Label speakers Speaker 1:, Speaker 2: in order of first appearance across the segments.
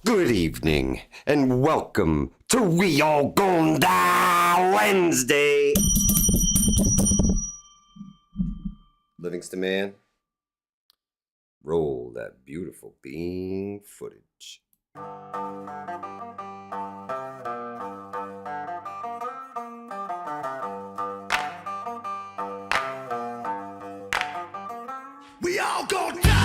Speaker 1: Good evening, and welcome to We All Gonna Die Wednesday. Livingston Man, roll that beautiful bean footage. We all gonna die!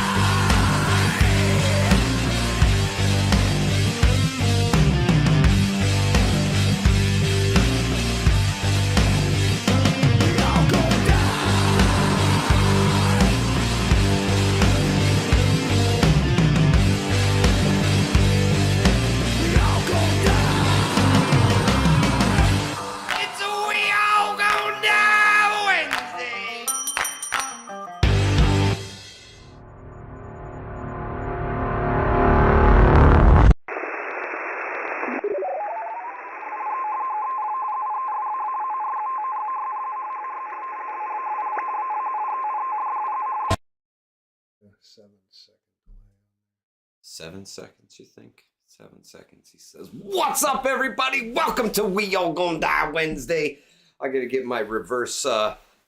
Speaker 2: Delay.
Speaker 1: 7 seconds, you think? 7 seconds. He says, "What's up, everybody? Welcome to We All Gonna Die Wednesday." I gotta get my reverse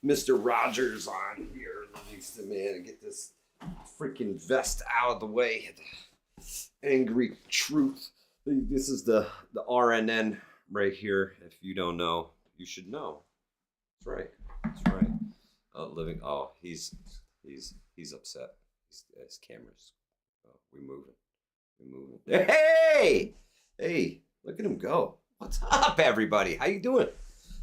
Speaker 1: Mr. Rogers on here, Livingston Man, and get this freaking vest out of the way. Angry truth. This is the RNN right here. If you don't know, you should know. That's right. That's right. He's upset. His camera's. We moving. Hey! Look at him go. What's up, everybody? How you doing?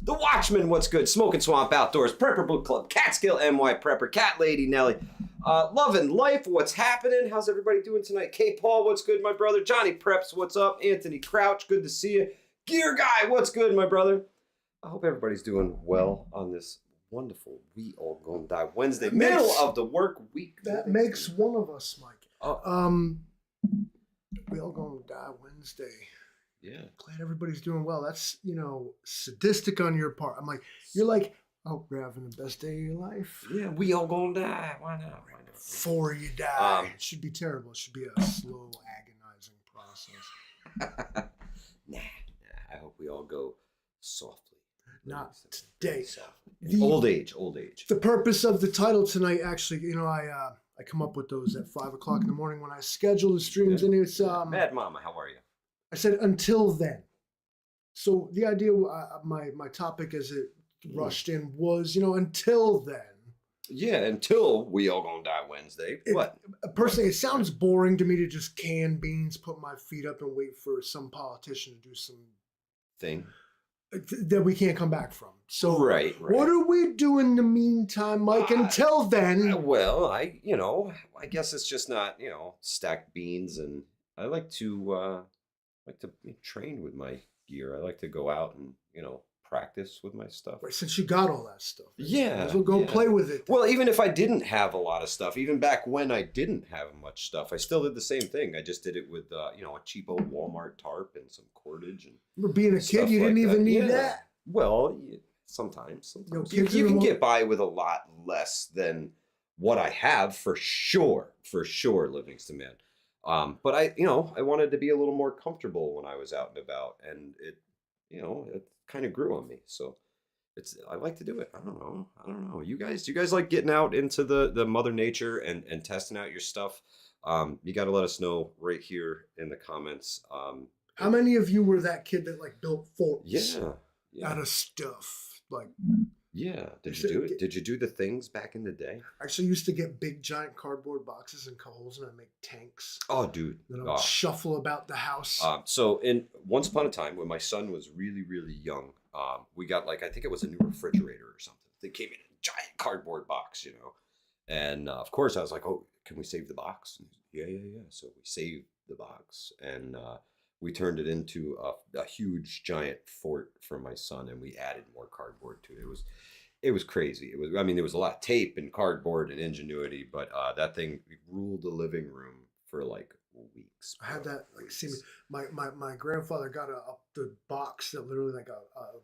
Speaker 1: The Watchman, what's good? Smoking Swamp Outdoors, Prepper Book Club, Catskill NY Prepper, Cat Lady Nelly, Loving Life, what's happening? How's everybody doing tonight? K Paul, what's good, my brother? Johnny Preps, what's up? Anthony Crouch, good to see you. Gear Guy, what's good, my brother? I hope everybody's doing well on this wonderful We All Gonna Die Wednesday, middle of the work week.
Speaker 2: That makes one of us, Mike. We all gonna die Wednesday.
Speaker 1: Yeah.
Speaker 2: Glad everybody's doing well. That's, sadistic on your part. I'm like, you're like, oh, you're having the best day of your life.
Speaker 1: Yeah, we all gonna die. Why not?
Speaker 2: Before you die. It should be terrible. It should be a slow, agonizing process.
Speaker 1: Nah. I hope we all go softly.
Speaker 2: Not today.
Speaker 1: Softly. Old age.
Speaker 2: The purpose of the title tonight, actually, I come up with those at 5 o'clock in the morning when I schedule the streams, and it's
Speaker 1: Mad Mama, how are you?
Speaker 2: I said until then. So the idea, my topic as it rushed in was, until then.
Speaker 1: Yeah, until We All Gonna Die Wednesday. What?
Speaker 2: Personally, it sounds boring to me to just can beans, put my feet up, and wait for some politician to do some
Speaker 1: thing
Speaker 2: that we can't come back from. So
Speaker 1: right.
Speaker 2: What do we do in the meantime, Mike? Until then,
Speaker 1: well, I guess it's just not stacked beans, and I like to train with my gear. I like to go out and practice with my stuff.
Speaker 2: Right, since you got all that stuff,
Speaker 1: yeah,
Speaker 2: we'll go play with it.
Speaker 1: Well, even if I didn't have a lot of stuff, even back when I didn't have much stuff, I still did the same thing. I just did it with a cheapo Walmart tarp and some cordage and.
Speaker 2: Remember being a kid, you didn't even need that.
Speaker 1: Well, sometimes you can get by with a lot less than what I have for sure, Livingston Man. But I wanted to be a little more comfortable when I was out and about, and it kind of grew on me. So I like to do it. I don't know. You guys like getting out into the Mother Nature and testing out your stuff? You got to let us know right here in the comments.
Speaker 2: How many of you were that kid that built forts?
Speaker 1: Yeah.
Speaker 2: Out of stuff?
Speaker 1: Yeah. Did you do it? Did you do the things back in the day?
Speaker 2: I actually used to get big giant cardboard boxes and cut holes and I'd make tanks.
Speaker 1: Oh, dude.
Speaker 2: Then I'd shuffle about the house.
Speaker 1: So once upon a time when my son was really, really young, we got I think it was a new refrigerator or something. They came in a giant cardboard box, And of course I was like, oh, can we save the box? And yeah. So we saved the box and we turned it into a huge giant fort for my son, and we added more cardboard to it. It was crazy. There was a lot of tape and cardboard and ingenuity, but that thing ruled the living room for weeks.
Speaker 2: I had that see my grandfather got the box that literally a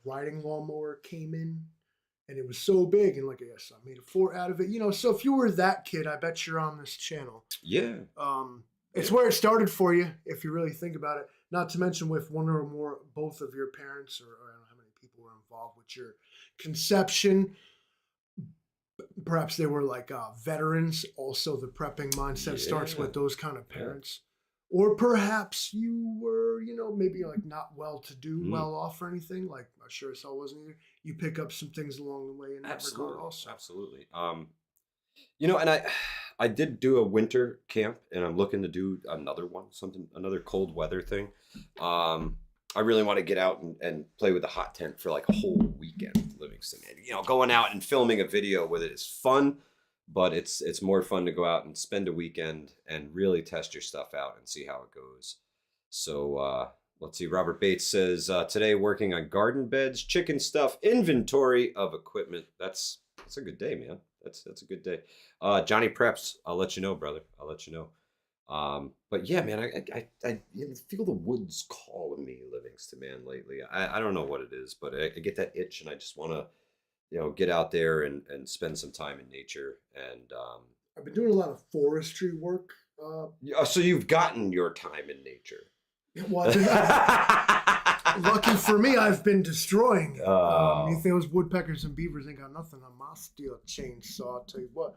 Speaker 2: riding lawnmower came in, and it was so big, and I made a fort out of it. So if you were that kid, I bet you're on this channel.
Speaker 1: Yeah.
Speaker 2: It's
Speaker 1: Yeah.
Speaker 2: where it started for you, if you really think about it. Not to mention with one or more, both of your parents, or I don't know how many people were involved with your conception. Perhaps they were like veterans. Also, the prepping mindset starts
Speaker 1: Yeah.
Speaker 2: with those kind of
Speaker 1: Yeah.
Speaker 2: parents. Or perhaps you were, maybe like not well to do,
Speaker 1: Mm.
Speaker 2: well off or anything. Like I'm sure as hell wasn't either. You pick up some things along the way in that regard,
Speaker 1: Absolutely.
Speaker 2: also.
Speaker 1: Absolutely. And I did do a winter camp, and I'm looking to do another one, another cold weather thing. I really want to get out and play with the hot tent for like a whole weekend, Livingston. And, going out and filming a video with it is fun, but it's more fun to go out and spend a weekend and really test your stuff out and see how it goes. So let's see. Robert Bates says today working on garden beds, chicken stuff, inventory of equipment. That's a good day, man. That's a good day. Johnny Preps, I'll let you know, brother. I'll let you know. But yeah, man, I feel the woods calling me, Livingston, man, lately. I don't know what it is, but I get that itch, and I just want to, get out there and spend some time in nature. And
Speaker 2: I've been doing a lot of forestry work.
Speaker 1: so you've gotten your time in nature.
Speaker 2: Well, lucky for me, I've been destroying it. You think those woodpeckers and beavers ain't got nothing on my steel chainsaw, I'll tell you what.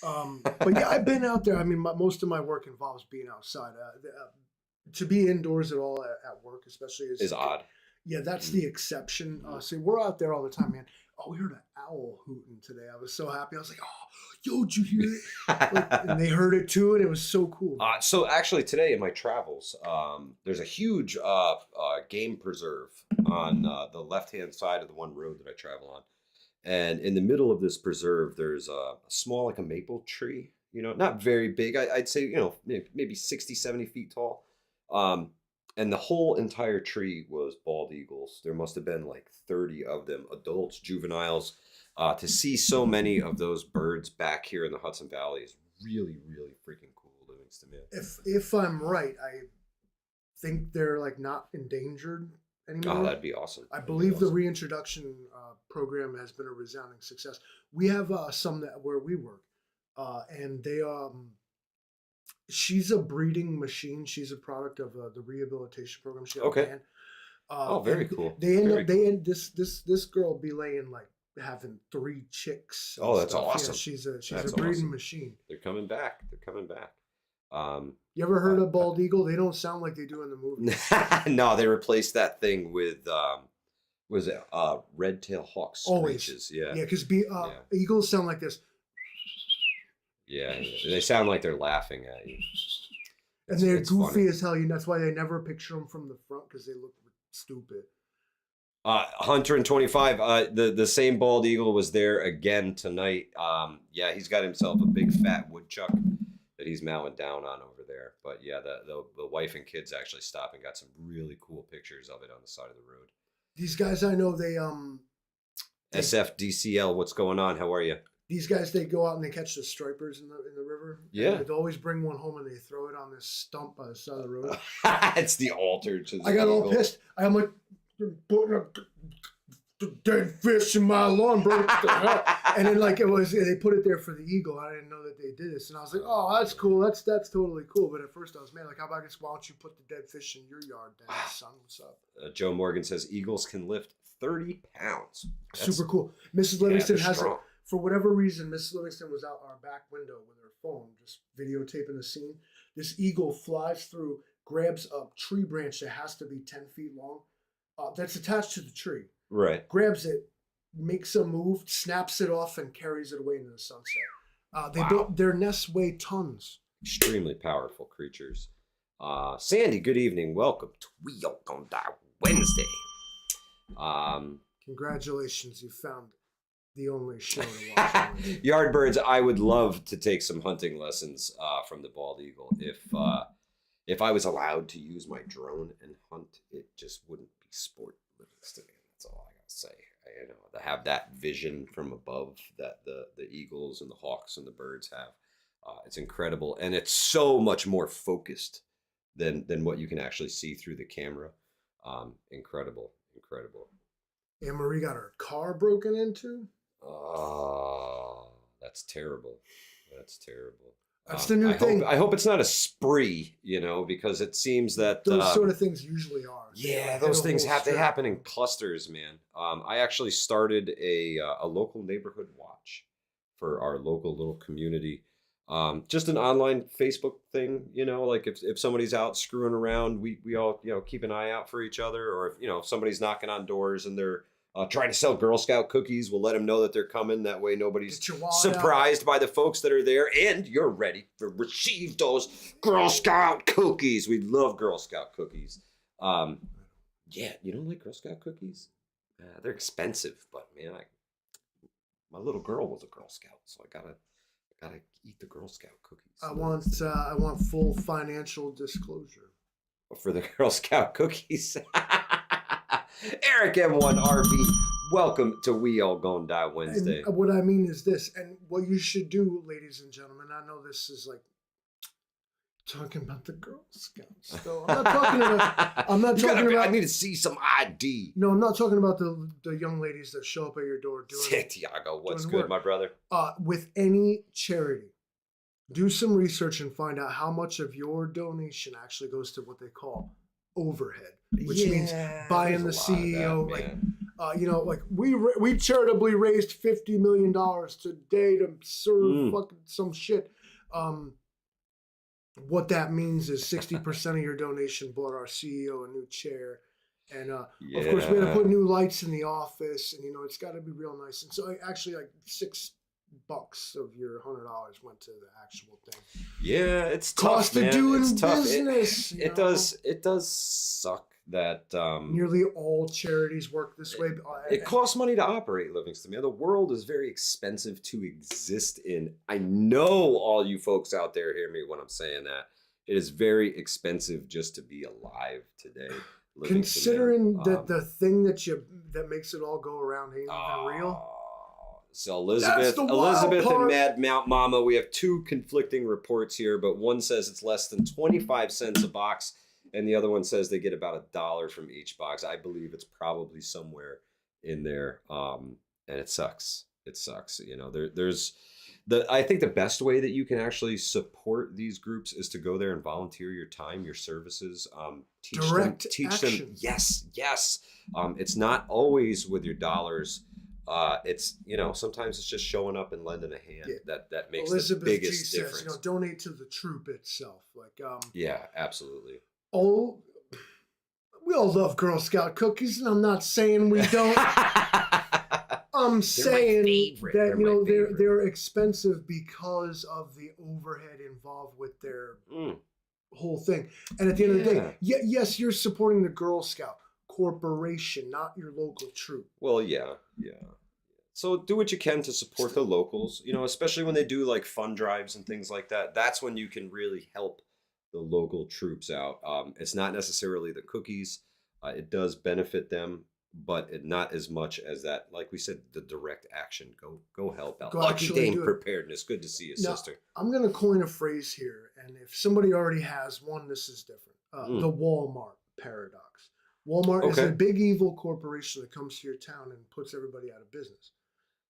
Speaker 2: But yeah, I've been out there. I mean, most of my work involves being outside. To be indoors at all at work, especially,
Speaker 1: is odd.
Speaker 2: Yeah, that's the exception. So we're out there all the time, man. Oh, we heard an owl hooting today. I was so happy. I was like, oh, yo, did you hear it? And they heard it too, and it was so cool.
Speaker 1: So actually today in my travels, there's a huge game preserve on the left-hand side of the one road that I travel on. And in the middle of this preserve, there's a small, like a maple tree, not very big. I'd say, maybe 60, 70 feet tall. And the whole entire tree was bald eagles. There must have been like 30 of them, adults, juveniles. To see so many of those birds back here in the Hudson Valley is really, really freaking cool, Livingston, man.
Speaker 2: If I'm right, I think they're like not endangered anymore.
Speaker 1: Oh, that'd be awesome.
Speaker 2: I believe the reintroduction program has been a resounding success. We have some that where we work, and they she's a breeding machine. She's a product of the rehabilitation program. She got a man.
Speaker 1: Very cool.
Speaker 2: This girl be laying like having 3 chicks.
Speaker 1: Oh, that's
Speaker 2: stuff.
Speaker 1: awesome.
Speaker 2: Yeah, she's a breeding machine.
Speaker 1: They're coming back. They're coming back.
Speaker 2: You ever heard of bald eagle? They don't sound like they do in the movie.
Speaker 1: No, they replaced that thing with was it red-tailed hawk screeches? Yeah,
Speaker 2: yeah, because eagles sound like this.
Speaker 1: Yeah, they sound like they're laughing at you.
Speaker 2: And they're goofy as hell. That's why they never picture them from the front, because they look stupid.
Speaker 1: Hunter and 25, the same bald eagle was there again tonight. Yeah, he's got himself a big fat woodchuck that he's mowing down on over there. But yeah, the wife and kids actually stopped and got some really cool pictures of it on the side of the road.
Speaker 2: These guys, I know they
Speaker 1: SFDCL, what's going on? How are you?
Speaker 2: These guys, they go out and they catch the stripers in the river.
Speaker 1: Yeah.
Speaker 2: They always bring one home and they throw it on this stump by the side of the road.
Speaker 1: It's the altar to the
Speaker 2: I got all pissed. I'm like, putting a dead fish in my lawn, bro. And then like they put it there for the eagle. I didn't know that they did this, and I was like, oh, that's cool. That's totally cool. But at first I was, man, like, how about why don't you put the dead fish in your yard then, son? What's up?
Speaker 1: Joe Morgan says eagles can lift 30 pounds. That's
Speaker 2: super cool. Mrs. Livingston has
Speaker 1: strong.
Speaker 2: For whatever reason, Mrs. Livingston was out our back window with her phone, just videotaping the scene. This eagle flies through, grabs a tree branch that has to be 10 feet long, that's attached to the tree.
Speaker 1: Right.
Speaker 2: Grabs it, makes a move, snaps it off, and carries it away into the sunset. They built their nests weigh tons.
Speaker 1: Extremely powerful creatures. Sandy, good evening. Welcome to We on That Wednesday.
Speaker 2: Congratulations, you found the only show to watch.
Speaker 1: Yardbirds, I would love to take some hunting lessons from the bald eagle. If I was allowed to use my drone and hunt, it just wouldn't be sport. That's all I gotta say. To have that vision from above that the eagles and the hawks and the birds have, it's incredible, and it's so much more focused than what you can actually see through the camera. Incredible.
Speaker 2: Anne Marie got her car broken into.
Speaker 1: Oh, that's terrible.
Speaker 2: That's the new thing.
Speaker 1: I hope it's not a spree, because it seems that
Speaker 2: those sort of things usually are.
Speaker 1: Yeah, those things they happen in clusters, man. I actually started a local neighborhood watch for our local little community. Just an online Facebook thing, like if somebody's out screwing around, we all, keep an eye out for each other. Or if somebody's knocking on doors and they're trying to sell Girl Scout cookies, we'll let them know that they're coming. That way nobody's surprised by the folks that are there, and you're ready to receive those Girl Scout cookies. We love Girl Scout cookies. Yeah, you don't like Girl Scout cookies? They're expensive, but man, my little girl was a Girl Scout, so I gotta eat the Girl Scout cookies.
Speaker 2: I want full financial disclosure
Speaker 1: for the Girl Scout cookies. Eric M1RB, welcome to We All Gonna Die Wednesday.
Speaker 2: And what I mean is this, and what you should do, ladies and gentlemen, I know this is like talking about the Girl Scouts. So I'm not talking about.
Speaker 1: I need to see some ID.
Speaker 2: No, I'm not talking about the young ladies that show up at your door doing.
Speaker 1: Santiago, what's good, my brother?
Speaker 2: With any charity, do some research and find out how much of your donation actually goes to what they call overhead, which means buying the CEO. Like we charitably raised $50 million today to serve fucking some shit. What that means is 60% of your donation bought our CEO a new chair. And of course, we had to put new lights in the office, and it's got to be real nice. And so, actually, like $6 of your $100 went to the actual thing.
Speaker 1: Yeah, it's tough,
Speaker 2: cost of doing
Speaker 1: it's tough.
Speaker 2: business.
Speaker 1: It does suck that
Speaker 2: nearly all charities work this way.
Speaker 1: It costs money to operate, Livingston. Man, the world is very expensive to exist in. I know all you folks out there hear me when I'm saying that. It is very expensive just to be alive today.
Speaker 2: Considering that the thing that makes it all go around ain't even real.
Speaker 1: So Elizabeth and Mad Mount Mama, we have two conflicting reports here, but one says it's less than 25 cents a box, and the other one says they get about $1 from each box. I believe it's probably somewhere in there, and it sucks. It sucks. I think the best way that you can actually support these groups is to go there and volunteer your time, your services, teach them. Yes. It's not always with your dollars. It's sometimes it's just showing up and lending a hand that makes Elizabeth the biggest difference.
Speaker 2: Says, donate to the troop itself.
Speaker 1: Yeah, absolutely.
Speaker 2: Oh, we all love Girl Scout cookies, and I'm not saying we don't. I'm saying that they're expensive because of the overhead involved with their whole thing. And at the end of the day, yes, you're supporting the Girl Scout corporation, not your local troop.
Speaker 1: Well, yeah. So do what you can to support the locals, especially when they do like fund drives and things like that. That's when you can really help the local troops out. It's not necessarily the cookies. It does benefit them, but not as much as that. Like we said, the direct action. Go help out. Lucky Dame Preparedness. Good to see you, sister.
Speaker 2: I'm going to coin a phrase here, and if somebody already has one, this is different. The Walmart paradox. Walmart is a big evil corporation that comes to your town and puts everybody out of business.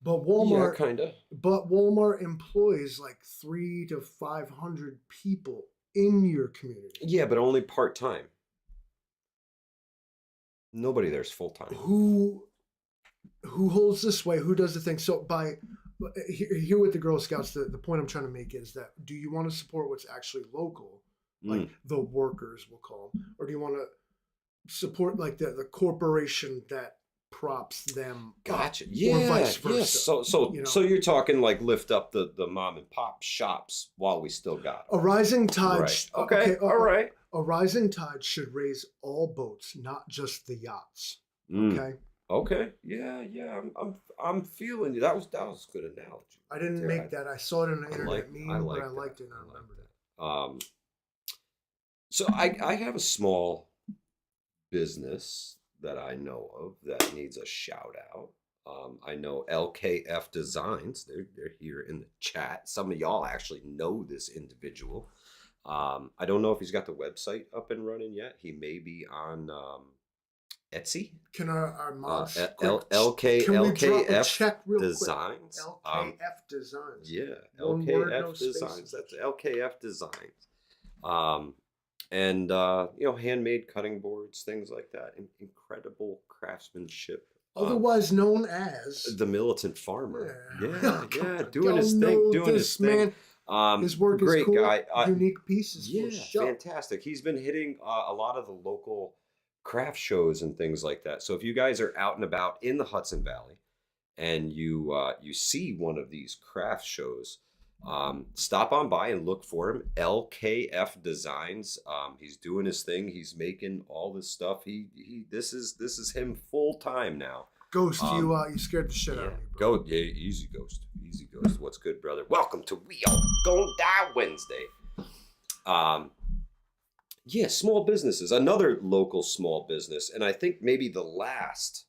Speaker 2: But Walmart employs like 300 to 500 people in your community.
Speaker 1: Yeah, but only part-time. Nobody there's full-time.
Speaker 2: Who holds the sway? Who does the thing? So here with the Girl Scouts, the point I'm trying to make is that do you want to support what's actually local, like the workers we'll call them, or do you want to support like the corporation that props them?
Speaker 1: Gotcha.
Speaker 2: Or vice versa.
Speaker 1: Yeah. So you're talking like lift up the mom and pop shops while we still got them.
Speaker 2: A rising tide.
Speaker 1: Right. Okay. All right.
Speaker 2: A rising tide should raise all boats, not just the yachts. Okay.
Speaker 1: Okay. Yeah. I'm feeling you. That was a good analogy.
Speaker 2: I didn't make that. I saw it in the internet meme, but I liked it and I remembered it.
Speaker 1: So I have a small business that I know of that needs a shout out. I know LKF Designs. They're here in the chat. Some of y'all actually know this individual. I don't know if he's got the website up and running yet. He may be on Etsy.
Speaker 2: Can our mods
Speaker 1: LK
Speaker 2: can we drop a
Speaker 1: LKF
Speaker 2: check real
Speaker 1: Designs.
Speaker 2: quick? LKF Designs.
Speaker 1: Yeah,
Speaker 2: One word,
Speaker 1: LKF
Speaker 2: no
Speaker 1: Designs.
Speaker 2: spaces.
Speaker 1: That's LKF Designs. And you know, handmade cutting boards, things like that. Incredible craftsmanship.
Speaker 2: Otherwise known as
Speaker 1: The Militant Farmer. Yeah, yeah, doing
Speaker 2: Y'all
Speaker 1: his thing,
Speaker 2: know
Speaker 1: doing his
Speaker 2: this
Speaker 1: thing.
Speaker 2: man. His work is
Speaker 1: Great
Speaker 2: cool.
Speaker 1: guy.
Speaker 2: Unique pieces
Speaker 1: Yeah,
Speaker 2: for sure.
Speaker 1: fantastic. He's been hitting a lot of the local craft shows and things like that. So if you guys are out and about in the Hudson Valley and you see one of these craft shows, stop on by and look for him. LKF Designs. He's doing his thing. He's making all this stuff. This is him full time now.
Speaker 2: Ghost, you scared the shit out of me, bro.
Speaker 1: Go, yeah, easy Ghost. Easy Ghost. What's good, brother? Welcome to We All Gonna Die Wednesday. Yeah, small businesses. Another local small business, and I think maybe the last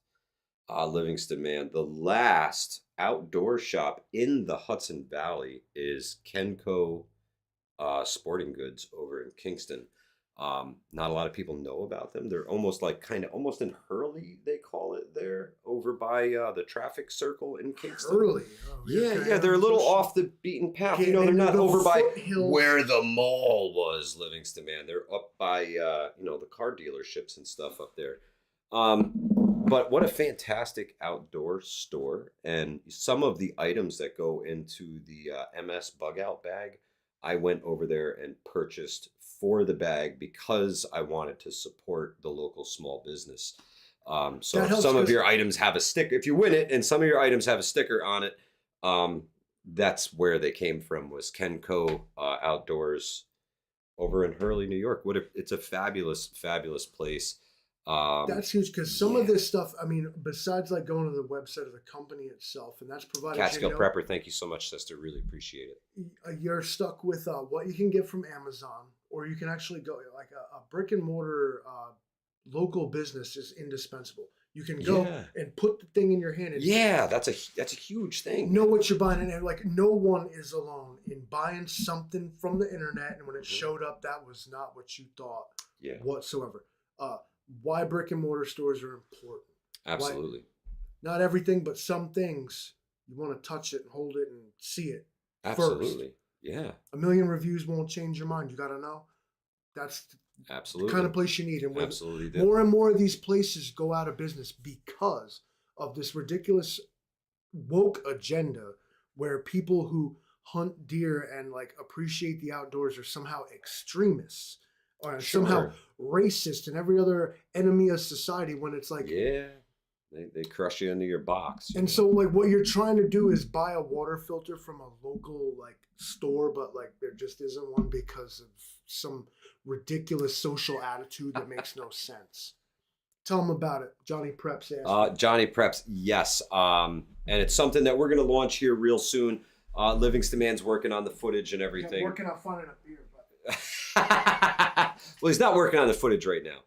Speaker 1: Livingston man, the last outdoor shop in the Hudson Valley is Kenco Sporting Goods over in Kingston. Not a lot of people know about them. They're almost like almost in Hurley, they call it there, over by the traffic circle in Kingston.
Speaker 2: Hurley. Oh,
Speaker 1: Yeah, they're a little off the beaten path. You know, they're not over by where the mall was, Livingston, man. They're up by you know, the car dealerships and stuff up there. But what a fantastic outdoor store, and some of the items that go into the MS bug out bag, I went over there and purchased for the bag because I wanted to support the local small business. So if some of your items have a sticker, if you win it and some of your items have a sticker on it, that's where they came from, was Kenco Outdoors over in Hurley, New York. It's a fabulous, fabulous place.
Speaker 2: That's huge because some of this stuff, I mean, besides like going to the website of the company itself, and that's provided.
Speaker 1: Catskill Prepper, thank you so much, sister. Really appreciate it.
Speaker 2: You're stuck with what you can get from Amazon, or you can actually go like a brick and mortar local business is indispensable. You can go and put the thing in your hand. And
Speaker 1: that's a huge thing.
Speaker 2: Know what you're buying, and like no one is alone in buying something from the internet, and when it showed up, that was not what you thought whatsoever. Why brick and mortar stores are important.
Speaker 1: Absolutely.
Speaker 2: Not everything, but some things you want to touch it and hold it and see it.
Speaker 1: Absolutely.
Speaker 2: First.
Speaker 1: Yeah.
Speaker 2: A million reviews won't change your mind. You got to know. That's the kind of place you need. And
Speaker 1: absolutely
Speaker 2: more and more of these places go out of business because of this ridiculous woke agenda where people who hunt deer and like appreciate the outdoors are somehow extremists. Or somehow racist and every other enemy of society, when it's like
Speaker 1: they crush you into your box.
Speaker 2: And so like what you're trying to do is buy a water filter from a local like store, but like there just isn't one because of some ridiculous social attitude that makes no sense. Tell them about it. Johnny Preps asked.
Speaker 1: Johnny Preps, yes. And it's something that we're going to launch here real soon. Livingston Man's working on the footage and everything.
Speaker 2: Yeah, working on finding a beer, but
Speaker 1: well, he's not working on the footage right now.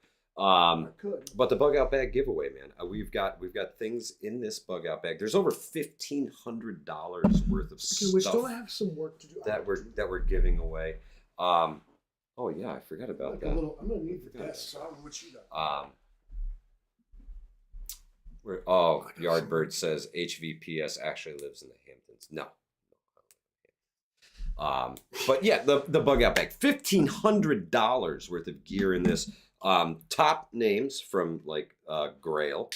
Speaker 1: But the bug out bag giveaway, man. We've got things in this bug out bag. There's over $1,500 worth of stuff.
Speaker 2: We still have some work to do.
Speaker 1: That we're giving away. Oh yeah, I forgot about that.
Speaker 2: I'm gonna need the desk. So I don't know what you got.
Speaker 1: Yardbird says HVPS actually lives in the Hamptons. No. But yeah, the bug out bag, $1,500 worth of gear in this. Top names from like Grail,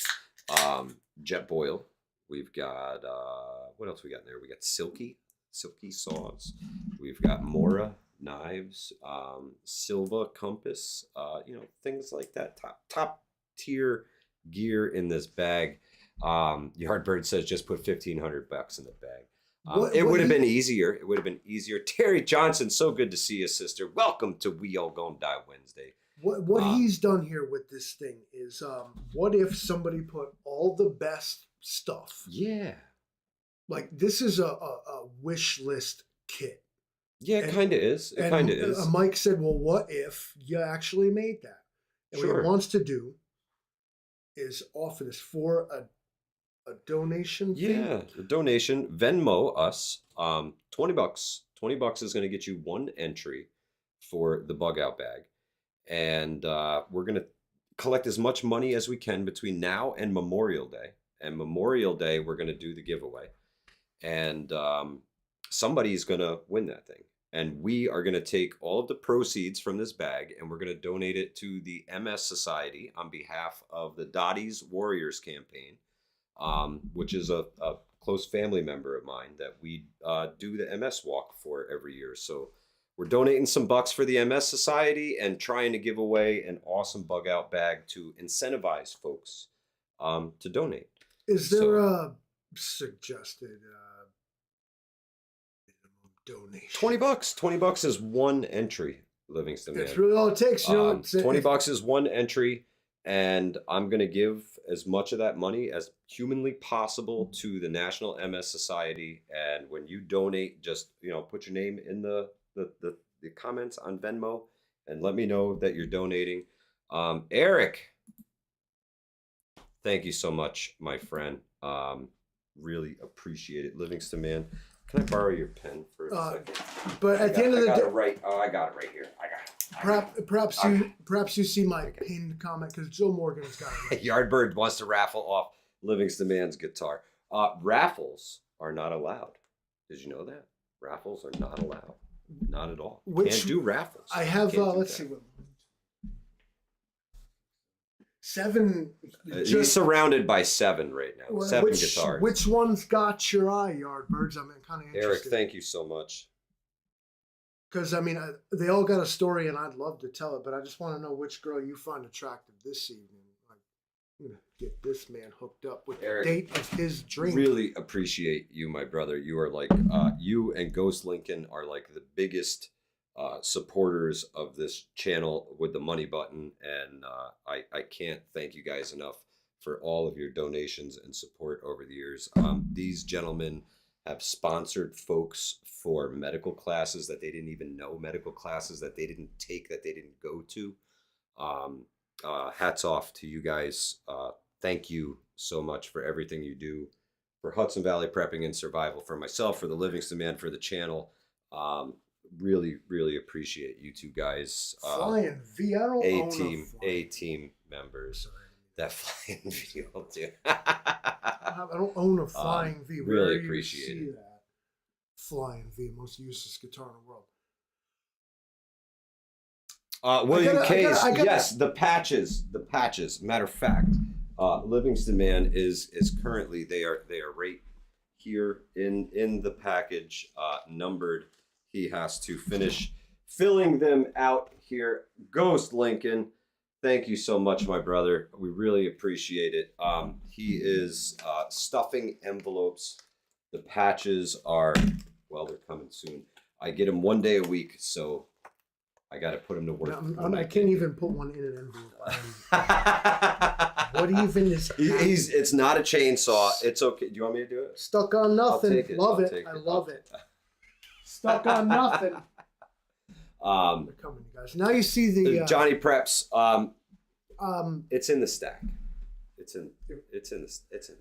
Speaker 1: Jet Boyle. We've got what else we got in there? We got Silky saws. We've got Mora knives, Silva compass. Things like that. Top tier gear in this bag. Yardbird says just put $1,500 in the bag. It would have been easier. It would have been easier. Terry Johnson, so good to see you, sister. Welcome to We All Gonna Die Wednesday.
Speaker 2: What he's done here with this thing is, what if somebody put all the best stuff?
Speaker 1: Yeah.
Speaker 2: Like this is a wish list kit.
Speaker 1: Yeah, it kind of is. It kind of is.
Speaker 2: Mike said, well, what if you actually made that? And what he wants to do is offer this for a donation thing?
Speaker 1: Yeah, a donation. Venmo us. $20. $20 is going to get you one entry for the bug out bag. And we're going to collect as much money as we can between now and Memorial Day. And Memorial Day, we're going to do the giveaway. And somebody's going to win that thing. And we are going to take all of the proceeds from this bag and we're going to donate it to the MS Society on behalf of the Dottie's Warriors campaign, which is a close family member of mine that we do the MS walk for every year. So we're donating some bucks for the MS Society and trying to give away an awesome bug out bag to incentivize folks to donate.
Speaker 2: Is there a suggested donation?
Speaker 1: $20 is one entry, Livingston Man.
Speaker 2: That's really all it takes. You know,
Speaker 1: $20 is one entry, and I'm gonna give as much of that money as humanly possible to the National MS Society. And when you donate, just put your name in the comments on Venmo and let me know that you're donating. Eric, thank you so much, my friend. Really appreciate it, Livingston Man. Can I borrow your pen for a second?
Speaker 2: But at the end of the day,
Speaker 1: I got it right here. I got it.
Speaker 2: Perhaps you see my pinned comment because Joe Morgan's got it.
Speaker 1: Yardbird wants to raffle off Livingston Man's guitar. Raffles are not allowed. Did you know that? Raffles are not allowed. Not at all. Can't do raffles.
Speaker 2: I have. Let's see what. 7.
Speaker 1: He's surrounded by 7 right now. 7 guitars.
Speaker 2: Which one's got your eye, Yardbirds? I'm kind of interested.
Speaker 1: Eric, thank you so much.
Speaker 2: Because, I mean, they all got a story, and I'd love to tell it, but I just want to know which girl you find attractive this evening. Like, I'm going to get this man hooked up with Eric, the date of his dream.
Speaker 1: Really appreciate you, my brother. You are like, you and Ghost Lincoln are like the biggest supporters of this channel with the money button. And I can't thank you guys enough for all of your donations and support over the years. These gentlemen have sponsored folks for medical classes that they didn't even know, medical classes that they didn't take, that they didn't go to. Hats off to you guys. Thank you so much for everything you do for Hudson Valley Prepping and Survival, for myself, for the Livingston Man, for the channel. Really, really appreciate you two guys.
Speaker 2: Flying V, I don't own
Speaker 1: A team members. Sorry. That flying V will do.
Speaker 2: I don't own a flying V. Where
Speaker 1: really appreciate it.
Speaker 2: That? Flying V, most useless guitar in the world.
Speaker 1: William Case, yes, the patches. Matter of fact, Livingston Man is currently they are right here in the package, numbered. He has to finish filling them out here. Ghost Lincoln, thank you so much, my brother. We really appreciate it. He is stuffing envelopes. The patches are, well, they're coming soon. I get them 1 day a week, so I got to put them to work.
Speaker 2: I can't even put one in an envelope. What even is
Speaker 1: It's not a chainsaw. It's okay. Do you want me to do it?
Speaker 2: Stuck on nothing.
Speaker 1: I'll take it.
Speaker 2: Love it. I love it. Stuck on nothing. They're coming, you guys. Now you see the
Speaker 1: Johnny Preps. It's in the stack. It's in the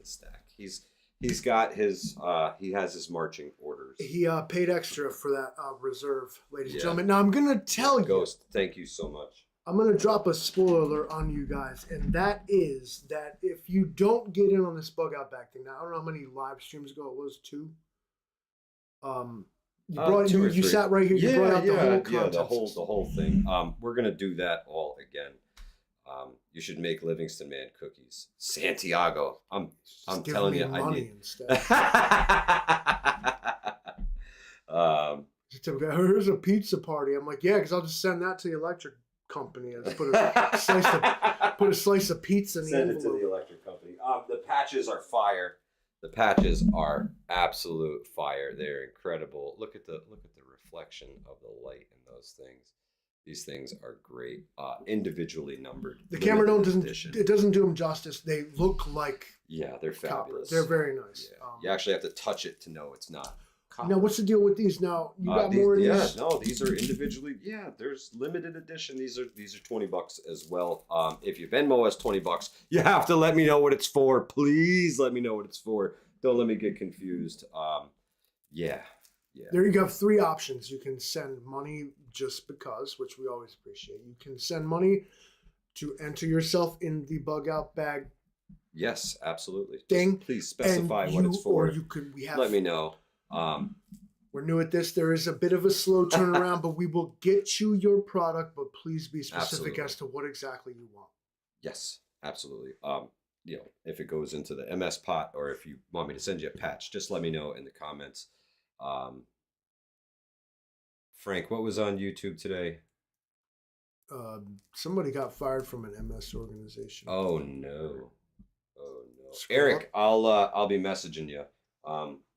Speaker 1: stack. He's got his he has his marching orders.
Speaker 2: He paid extra for that reserve, ladies and gentlemen. Now I'm gonna tell you,
Speaker 1: Ghost, thank you so much.
Speaker 2: I'm gonna drop a spoiler alert on you guys, and that is that if you don't get in on this bug out back thing, now I don't know how many live streams ago it was, 2. You sat right here. You brought out the whole content.
Speaker 1: The whole thing. We're gonna do that all again. You should make Livingston Man cookies. Santiago, I'm telling you, I need.
Speaker 2: Here's a pizza party. I'm like, yeah, because I'll just send that to the electric company. I just put a slice of pizza in the envelope.
Speaker 1: Send it to the electric company. The patches are fire. The patches are absolute fire. They're incredible. Look at the reflection of the light in those things. These things are great. Individually numbered.
Speaker 2: The camera doesn't do them justice. They look like
Speaker 1: they're fabulous.
Speaker 2: They're very nice.
Speaker 1: Yeah. You actually have to touch it to know it's not copper.
Speaker 2: Now, what's the deal with these? Now you got more of these?
Speaker 1: Yeah, no, these are individually. Yeah, there's limited edition. These are $20 as well. If your Venmo has $20, you have to let me know what it's for. Please let me know what it's for. Don't let me get confused. Yeah.
Speaker 2: There you go. 3 options. You can send money just because, which we always appreciate. You can send money to enter yourself in the bug out bag
Speaker 1: Yes, absolutely.
Speaker 2: thing.
Speaker 1: Just please specify
Speaker 2: and
Speaker 1: what it's for.
Speaker 2: Or you could. We have.
Speaker 1: Let me know.
Speaker 2: We're new at this. There is a bit of a slow turnaround, but we will get you your product. But please be specific as to what exactly you want.
Speaker 1: Yes, absolutely. If it goes into the MS pot or if you want me to send you a patch, just let me know in the comments. Frank, what was on YouTube today?
Speaker 2: Somebody got fired from an MS organization.
Speaker 1: Oh no. Oh no.
Speaker 2: Screw
Speaker 1: Eric,
Speaker 2: up.
Speaker 1: I'll be messaging you.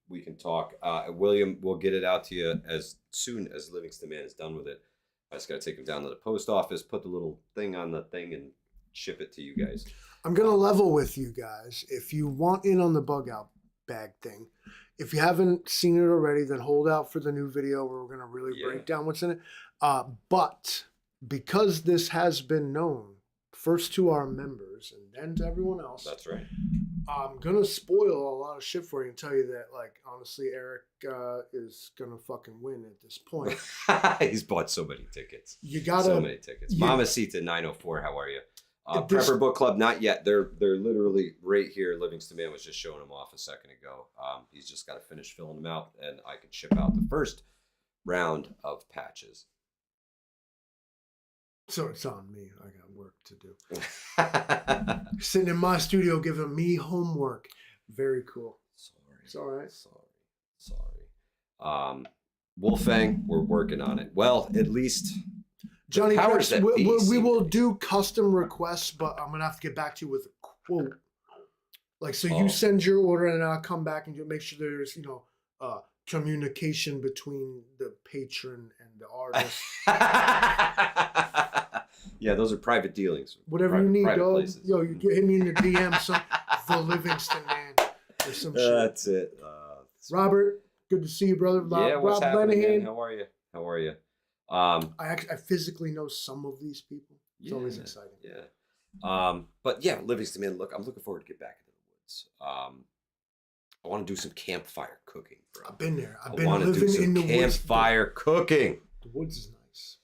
Speaker 1: We can talk. William, we'll get it out to you as soon as Livingston Man is done with it. I just got to take him down to the post office, put the little thing on the thing, and ship it to you guys.
Speaker 2: I'm going to level with you guys. If you want in on the bug out bag thing, if you haven't seen it already, then hold out for the new video where we're going to really break down what's in it. But because this has been known, first to our members and then to everyone else.
Speaker 1: That's right.
Speaker 2: I'm going to spoil a lot of shit for you and tell you that, like, honestly, Eric is going to fucking win at this point.
Speaker 1: He's bought so many tickets.
Speaker 2: You got
Speaker 1: so many tickets. Mamacita 904, how are you?
Speaker 2: This,
Speaker 1: Prepper Book Club, not yet. They're literally right here. Livingston Man was just showing them off a second ago. He's just got to finish filling them out, and I can ship out the first round of patches.
Speaker 2: So it's on me. I got work to do. Sitting in my studio giving me homework. Very cool.
Speaker 1: Sorry.
Speaker 2: It's all right.
Speaker 1: Sorry. Wolfang, we're working on it. Well, at least
Speaker 2: Johnny, we will
Speaker 1: be.
Speaker 2: do custom requests, but I'm gonna have to get back to you with a quote. Like, so you send your order, and I'll come back and make sure there's communication between the patron and the artist.
Speaker 1: Yeah, those are private dealings.
Speaker 2: Whatever you need, dog.
Speaker 1: Places.
Speaker 2: Yo, you hit me in the DM, the Livingston Man, or some shit.
Speaker 1: That's it.
Speaker 2: Robert, good to see you, brother.
Speaker 1: Yeah, what's
Speaker 2: Rob
Speaker 1: happening?
Speaker 2: Lenahan.
Speaker 1: How are you?
Speaker 2: I physically know some of these people. It's always exciting.
Speaker 1: Yeah. But yeah, Livingston Man. Look, I'm looking forward to get back into the woods. I want to do some campfire cooking, bro.
Speaker 2: I've been there. I've been living in the woods.
Speaker 1: Campfire cooking.
Speaker 2: The woods is nice.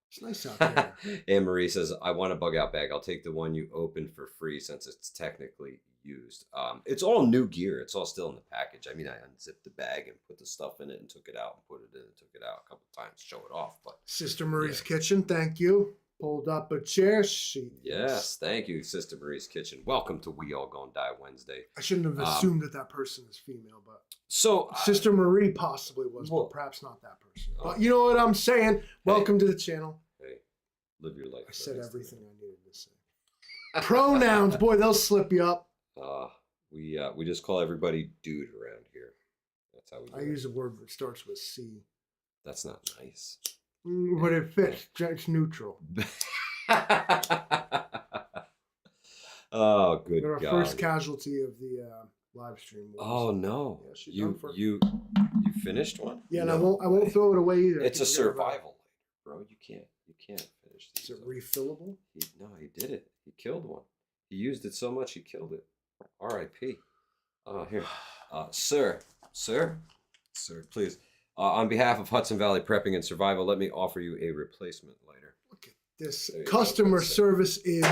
Speaker 2: It's nice out there.
Speaker 1: Anne Marie says, I want a bug out bag. I'll take the one you opened for free since it's technically used. It's all new gear. It's all still in the package. I mean, I unzipped the bag and put the stuff in it and took it out and put it in and took it out a couple times to show it off. But
Speaker 2: Sister Marie's Kitchen, thank you. Pulled up a chair.
Speaker 1: Yes, thank you, Sister Marie's Kitchen. Welcome to We All Gonna Die Wednesday.
Speaker 2: I shouldn't have assumed that person is female, but
Speaker 1: so
Speaker 2: Sister Marie possibly was, but perhaps not that person. But you know what I'm saying? Welcome to the channel.
Speaker 1: Hey, live your life.
Speaker 2: I said everything I needed to say. Pronouns, boy, they'll slip you up.
Speaker 1: We just call everybody dude around here. That's how we do
Speaker 2: I use a word that starts with C.
Speaker 1: That's not nice.
Speaker 2: But it fits. It's neutral.
Speaker 1: Oh, good
Speaker 2: You're our
Speaker 1: God.
Speaker 2: first casualty of the live stream.
Speaker 1: Oh no!
Speaker 2: Yeah,
Speaker 1: you finished one?
Speaker 2: Yeah, and
Speaker 1: No.
Speaker 2: I won't throw it away either.
Speaker 1: It's a survival, bro. You can't finish these.
Speaker 2: Is it refillable?
Speaker 1: No, he did it. He killed one. He used it so much he killed it. R.I.P. Here, sir, please. On behalf of Hudson Valley Prepping and Survival, let me offer you a replacement lighter.
Speaker 2: Look at this. Customer service is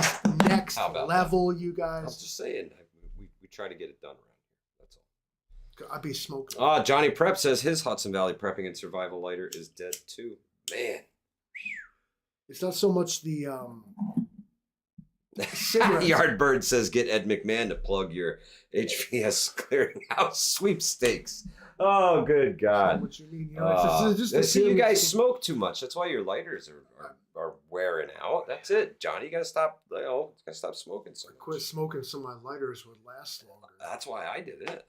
Speaker 2: next level, you guys.
Speaker 1: I'm just saying, we try to get it done around here. That's all.
Speaker 2: I'd be smoking.
Speaker 1: Johnny Prep says his Hudson Valley Prepping and Survival lighter is dead too. Man.
Speaker 2: It's not so much the cigarettes.
Speaker 1: Yardbird says get Ed McMahon to plug your HVS clearinghouse sweepstakes. Oh, good God.
Speaker 2: What you need, it's just
Speaker 1: see, you guys smoke too much. That's why your lighters are wearing out. That's it, Johnny. You gotta stop. Gotta stop smoking so much.
Speaker 2: Quit smoking so my lighters would last longer.
Speaker 1: That's why I did it.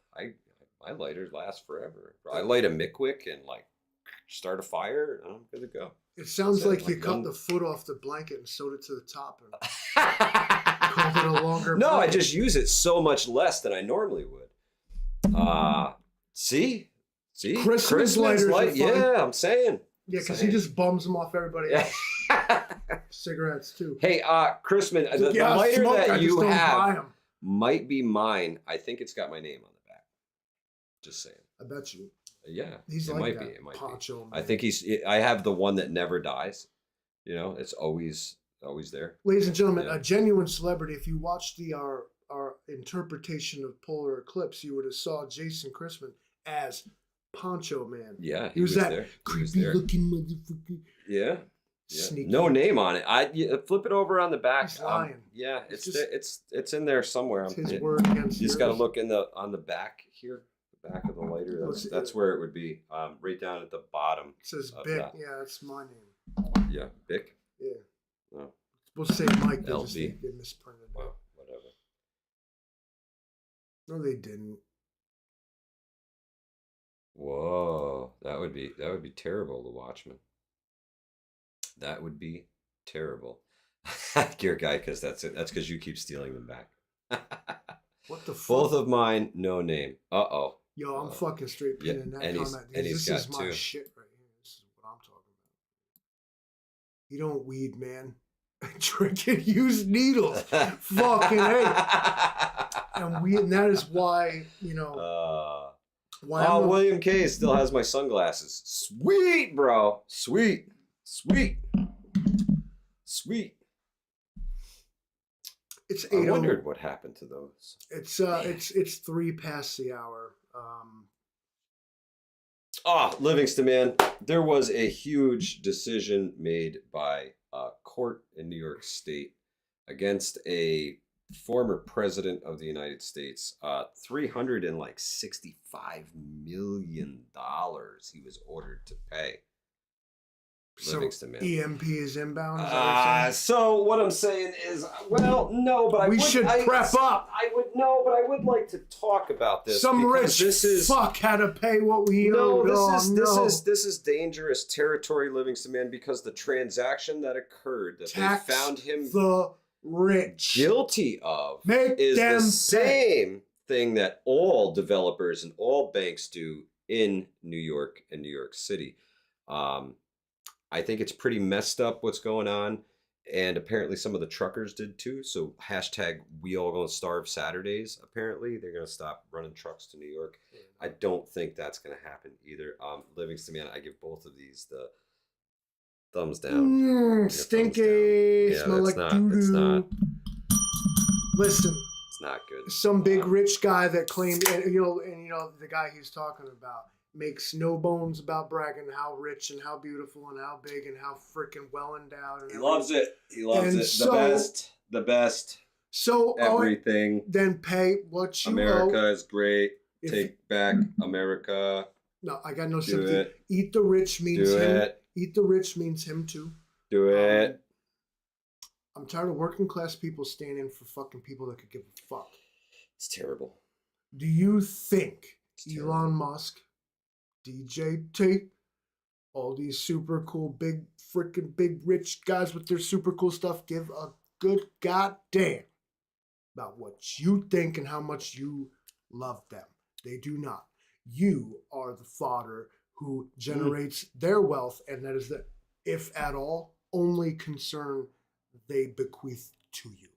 Speaker 1: My lighters last forever. I light a Mickwick and start a fire, and I'm good to go.
Speaker 2: It sounds like you cut the foot off the blanket and sewed it to the top and called it a longer.
Speaker 1: No,
Speaker 2: blanket.
Speaker 1: I just use it so much less than I normally would. See?
Speaker 2: Christmas lighters are fun.
Speaker 1: Yeah, I'm saying.
Speaker 2: Yeah, because he just bums them off everybody else. Cigarettes, too.
Speaker 1: Hey, Chrisman, the lighter that you have might be mine. I think it's got my name on the back. Just saying.
Speaker 2: I bet you.
Speaker 1: Yeah,
Speaker 2: he's
Speaker 1: it
Speaker 2: like
Speaker 1: might
Speaker 2: that
Speaker 1: be. It might
Speaker 2: poncho.
Speaker 1: be. I think I have the one that never dies. You know, it's always there.
Speaker 2: Ladies and gentlemen,
Speaker 1: Yeah.
Speaker 2: a genuine celebrity. If you watched our interpretation of Polar Eclipse, you would have saw Jason Christman as Poncho Man.
Speaker 1: Yeah,
Speaker 2: He was that
Speaker 1: there.
Speaker 2: creepy looking motherfucker.
Speaker 1: Yeah.
Speaker 2: Sneaky.
Speaker 1: No name on it. Flip it over on the back.
Speaker 2: He's lying.
Speaker 1: Yeah,
Speaker 2: It's
Speaker 1: it's in there somewhere.
Speaker 2: It's his word against
Speaker 1: You just got to
Speaker 2: yours.
Speaker 1: look on the back here, the back of the lighter. That's where it would be. Right down at the bottom.
Speaker 2: It says
Speaker 1: of
Speaker 2: Bic.
Speaker 1: that.
Speaker 2: Yeah, that's my name.
Speaker 1: Yeah, Bic.
Speaker 2: Yeah.
Speaker 1: Oh,
Speaker 2: We'll say Mike. They just
Speaker 1: LB.
Speaker 2: they misprinted it.
Speaker 1: well, whatever.
Speaker 2: No, they didn't.
Speaker 1: Whoa, that would be terrible. The Watchmen. That would be terrible. Your guy, because that's it. That's because you keep stealing them back.
Speaker 2: What the fuck?
Speaker 1: Both of mine, no name. Uh-oh.
Speaker 2: Yo, I'm fucking straight
Speaker 1: Yeah,
Speaker 2: pinning that
Speaker 1: and he's-
Speaker 2: comment.
Speaker 1: and he's
Speaker 2: This is
Speaker 1: got
Speaker 2: my
Speaker 1: two.
Speaker 2: shit right here. This is what I'm talking about. You don't weed, man. Drink and use needles. Fucking A. And that is why, why I'm a-
Speaker 1: William K still has my sunglasses. Sweet, bro. Sweet.
Speaker 2: it's
Speaker 1: I
Speaker 2: 8
Speaker 1: wondered what happened to those.
Speaker 2: it's 3 past the hour.
Speaker 1: Livingston, man. There was a huge decision made by a court in New York State against a former president of the United States. $365 million he was ordered to pay.
Speaker 2: So
Speaker 1: Livingston, man.
Speaker 2: EMP is inbound. Is that what you're saying?
Speaker 1: So what I'm saying is, well, no, but
Speaker 2: We should prep up.
Speaker 1: I would like to talk about this.
Speaker 2: Some
Speaker 1: because
Speaker 2: rich fuck had to pay what we owed.
Speaker 1: This is dangerous territory, Livingston, man, because the transaction that occurred that
Speaker 2: Tax
Speaker 1: they found him
Speaker 2: the rich.
Speaker 1: guilty of
Speaker 2: Make
Speaker 1: is
Speaker 2: them
Speaker 1: the
Speaker 2: pay.
Speaker 1: same thing that all developers and all banks do in New York and New York City. I think it's pretty messed up what's going on. And apparently some of the truckers did too. So hashtag we all gonna starve Saturdays. Apparently they're gonna stop running trucks to New York. I don't think that's gonna happen either. Livingston, man, I give both of these the thumbs down.
Speaker 2: Stinky.
Speaker 1: Yeah,
Speaker 2: Smell
Speaker 1: that's
Speaker 2: like
Speaker 1: not-
Speaker 2: doo
Speaker 1: it's
Speaker 2: doo.
Speaker 1: not.
Speaker 2: Listen,
Speaker 1: It's not good.
Speaker 2: some big rich guy that claimed, and the guy he's talking about makes no bones about bragging how rich and how beautiful and how big and how freaking well endowed. And
Speaker 1: He loves it. He loves
Speaker 2: And
Speaker 1: it.
Speaker 2: so-
Speaker 1: The best.
Speaker 2: So
Speaker 1: Everything.
Speaker 2: then pay what you
Speaker 1: America
Speaker 2: owe.
Speaker 1: is great.
Speaker 2: If-
Speaker 1: Take back America.
Speaker 2: No, I got no
Speaker 1: Do
Speaker 2: sympathy.
Speaker 1: it.
Speaker 2: Eat the rich means
Speaker 1: Do
Speaker 2: him.
Speaker 1: it.
Speaker 2: Eat the rich means him too.
Speaker 1: Do it.
Speaker 2: I'm tired of working class people standing for fucking people that could give a fuck.
Speaker 1: It's terrible.
Speaker 2: Do you think
Speaker 1: It's
Speaker 2: Elon
Speaker 1: terrible.
Speaker 2: Musk, DJT, all these super cool, big, freaking big, rich guys with their super cool stuff give a good goddamn about what you think and how much you love them? They do not. You are the fodder who generates their wealth, and that is the, if at all, only concern they bequeath to you.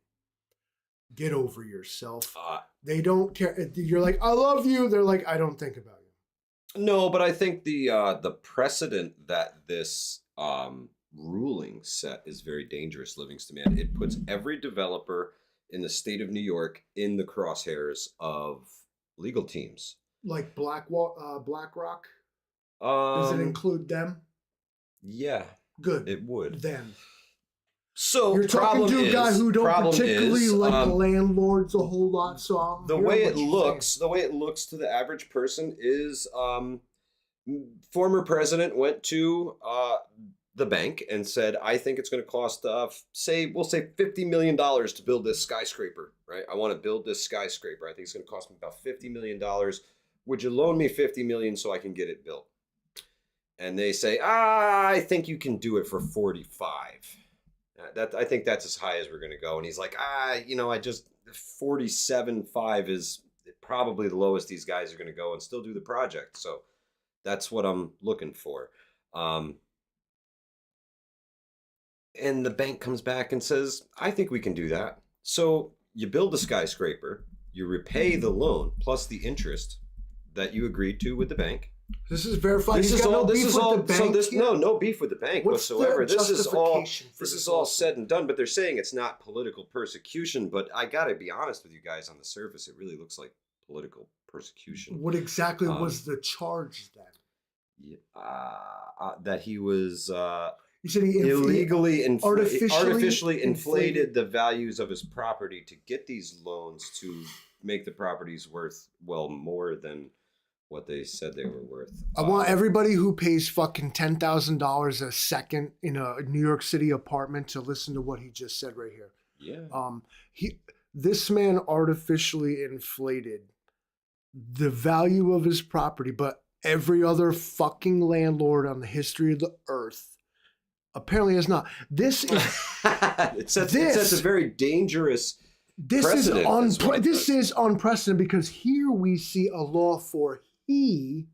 Speaker 2: Get over yourself. They don't care. You're like, I love you. They're like, I don't think about you.
Speaker 1: No, but I think the precedent that this ruling set is very dangerous, Livingston, man. It puts every developer in the state of New York in the crosshairs of legal teams.
Speaker 2: Like BlackRock. Does it include them?
Speaker 1: Yeah,
Speaker 2: Good.
Speaker 1: it would.
Speaker 2: Then
Speaker 1: So
Speaker 2: you're talking to a guy who don't
Speaker 1: problem
Speaker 2: particularly
Speaker 1: is,
Speaker 2: like landlords a whole lot. So I'm
Speaker 1: the
Speaker 2: hearing
Speaker 1: way
Speaker 2: what
Speaker 1: it
Speaker 2: you're
Speaker 1: looks,
Speaker 2: saying.
Speaker 1: the way it looks to the average person is, former president went to the bank and said, "I think it's going to cost, we'll say $50 million to build this skyscraper. Right? I want to build this skyscraper. I think it's going to cost me about $50 million. Would you loan me $50 million so I can get it built?" And they say, "I think you can do it for 45." I think that's as high as we're going to go. And he's like, 47.5 is probably the lowest these guys are going to go and still do the project. So that's what I'm looking for. And the bank comes back and says, "I think we can do that." So you build the skyscraper, you repay the loan plus the interest that you agreed to with the bank.
Speaker 2: This is verified.
Speaker 1: This
Speaker 2: He's
Speaker 1: is
Speaker 2: got
Speaker 1: all.
Speaker 2: no
Speaker 1: This
Speaker 2: beef
Speaker 1: is
Speaker 2: with
Speaker 1: all.
Speaker 2: the bank
Speaker 1: So this
Speaker 2: here?
Speaker 1: no beef with the bank
Speaker 2: What's the
Speaker 1: whatsoever. This is all.
Speaker 2: justification for
Speaker 1: This
Speaker 2: this
Speaker 1: is all
Speaker 2: lawsuit?
Speaker 1: said and done. But they're saying it's not political persecution. But I gotta be honest with you guys. On the surface, it really looks like political persecution.
Speaker 2: What exactly was the charge then?
Speaker 1: That he was
Speaker 2: You said he
Speaker 1: illegally artificially
Speaker 2: inflated
Speaker 1: inflated the values of his property to get these loans to make the properties worth more than what they said they were worth.
Speaker 2: I want everybody who pays fucking $10,000 a second in a New York City apartment to listen to what he just said right here.
Speaker 1: Yeah.
Speaker 2: This man artificially inflated the value of his property, but every other fucking landlord on the history of the earth apparently has not. This is
Speaker 1: it sets a very dangerous precedent.
Speaker 2: This is unprecedented because here we see a law for he,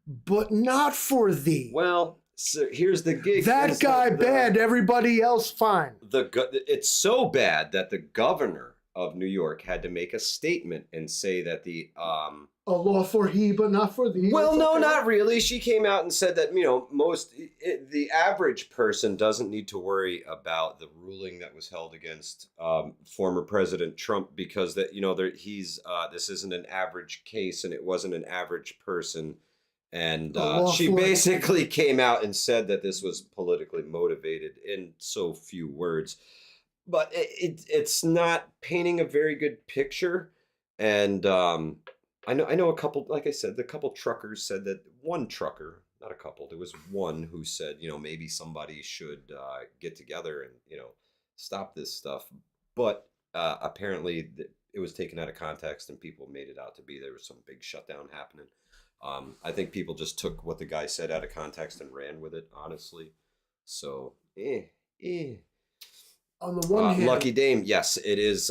Speaker 2: but not for thee.
Speaker 1: Well, so here's the gig.
Speaker 2: That guy bad, everybody else fine.
Speaker 1: It's so bad that the governor of New York had to make a statement and say that
Speaker 2: a law for he, but not for thee.
Speaker 1: Well, no, not really. She came out and said that, the average person doesn't need to worry about the ruling that was held against former President Trump because that, this isn't an average case and it wasn't an average person. And she basically came out and said that this was politically motivated in so few words. But it's not painting a very good picture. And I know a couple, like I said, the couple truckers said that one trucker, not a couple, there was one who said, maybe somebody should get together and, stop this stuff. But apparently it was taken out of context and people made it out to be there was some big shutdown happening. I think people just took what the guy said out of context and ran with it, honestly. So,
Speaker 2: On the one hand,
Speaker 1: Lucky Dame, yes, it is.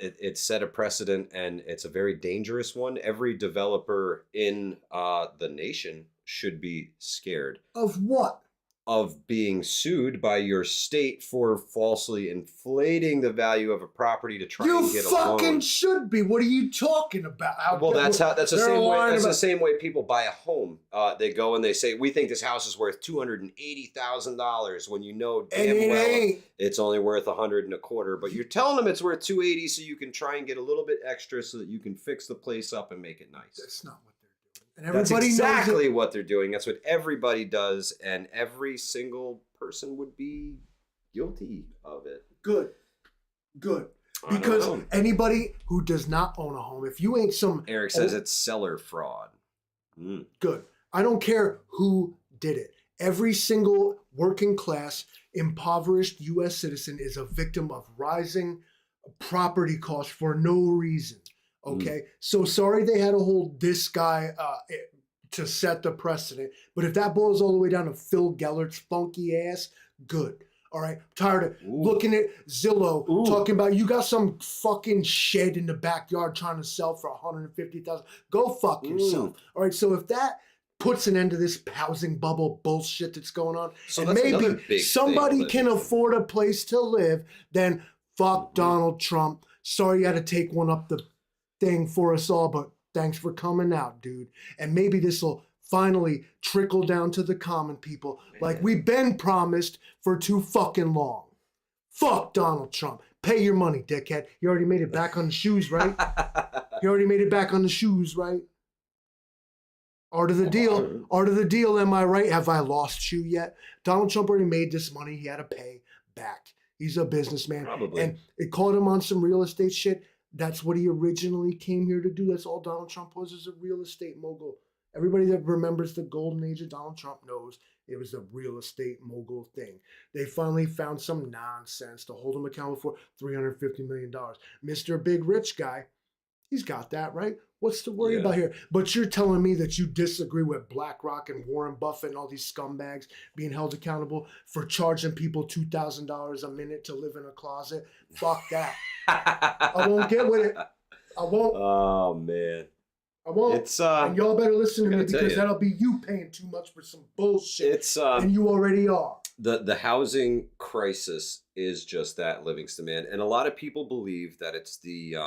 Speaker 1: It set a precedent, and it's a very dangerous one. Every developer in the nation should be scared
Speaker 2: of what?
Speaker 1: Of being sued by your state for falsely inflating the value of a property to try and get a loan.
Speaker 2: You fucking should be. What are you talking about?
Speaker 1: Well, that's the same way people buy a home. They go and they say, "We think this house is worth $280,000," when damn well it's only worth $125,000. But you're telling them it's worth $280,000 so you can try and get a little bit extra so that you can fix the place up and make it nice.
Speaker 2: That's not what.
Speaker 1: And that's exactly what they're doing. That's what everybody does, and every single person would be guilty of it.
Speaker 2: Good. Because anybody who does not own a home, if you ain't some...
Speaker 1: Eric says it's seller fraud.
Speaker 2: Good. I don't care who did it. Every single working class, impoverished U.S. citizen is a victim of rising property costs for no reason. Okay, so sorry they had to hold this guy to set the precedent. But if that boils all the way down to Phil Gellert's funky ass, good. All right, I'm tired of looking at Zillow talking about you got some fucking shed in the backyard trying to sell for $150,000. Go fuck yourself. All right, so if that puts an end to this housing bubble bullshit that's going on, so and maybe somebody can afford a place to live, then fuck Donald Trump. Sorry you had to take one up the thing for us all, but thanks for coming out, dude. And maybe this will finally trickle down to the common people like we've been promised for too fucking long. Fuck Donald Trump. Pay your money, dickhead. You already made it back on the shoes, right? Art of the deal. Art of the deal, am I right? Have I lost you yet? Donald Trump already made this money. He had to pay back. He's a businessman.
Speaker 1: Probably.
Speaker 2: And it caught him on some real estate shit. That's what he originally came here to do. That's all Donald Trump was, is a real estate mogul. Everybody that remembers the golden age of Donald Trump knows it was a real estate mogul thing. They finally found some nonsense to hold him accountable for $350 million. Mr. Big Rich Guy, he's got that, right? What's to worry about here? But you're telling me that you disagree with BlackRock and Warren Buffett and all these scumbags being held accountable for charging people $2,000 a minute to live in a closet? Fuck that. I won't get with it. I won't.
Speaker 1: Oh, man.
Speaker 2: I won't. And y'all better listen to me because that'll be you paying too much for some bullshit. And you already are.
Speaker 1: The housing crisis is just that, Livingston, man. And a lot of people believe that it's the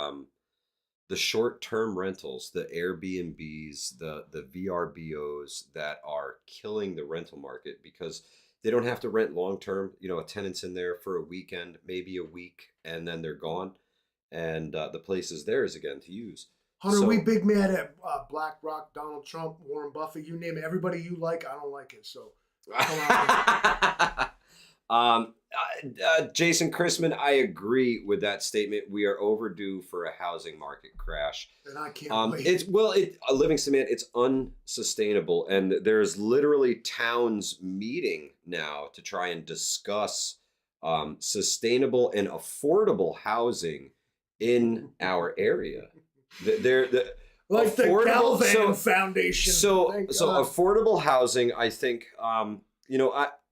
Speaker 1: the short-term rentals, the Airbnbs, the VRBOs that are killing the rental market because they don't have to rent long-term. You know, a tenant's in there for a weekend, maybe a week, and then they're gone, and the place is theirs again to use.
Speaker 2: Hunter, we
Speaker 1: So
Speaker 2: big mad at BlackRock, Donald Trump, Warren Buffett, you name it. Everybody you like, I don't like it. So come on.
Speaker 1: Jason Chrisman, I agree with that statement. We are overdue for a housing market crash.
Speaker 2: And I can't wait.
Speaker 1: Livingston, man, it's unsustainable, and there's literally towns meeting now to try and discuss sustainable and affordable housing in our area. They're
Speaker 2: like the Galvan Foundation.
Speaker 1: So affordable housing, I think. I'm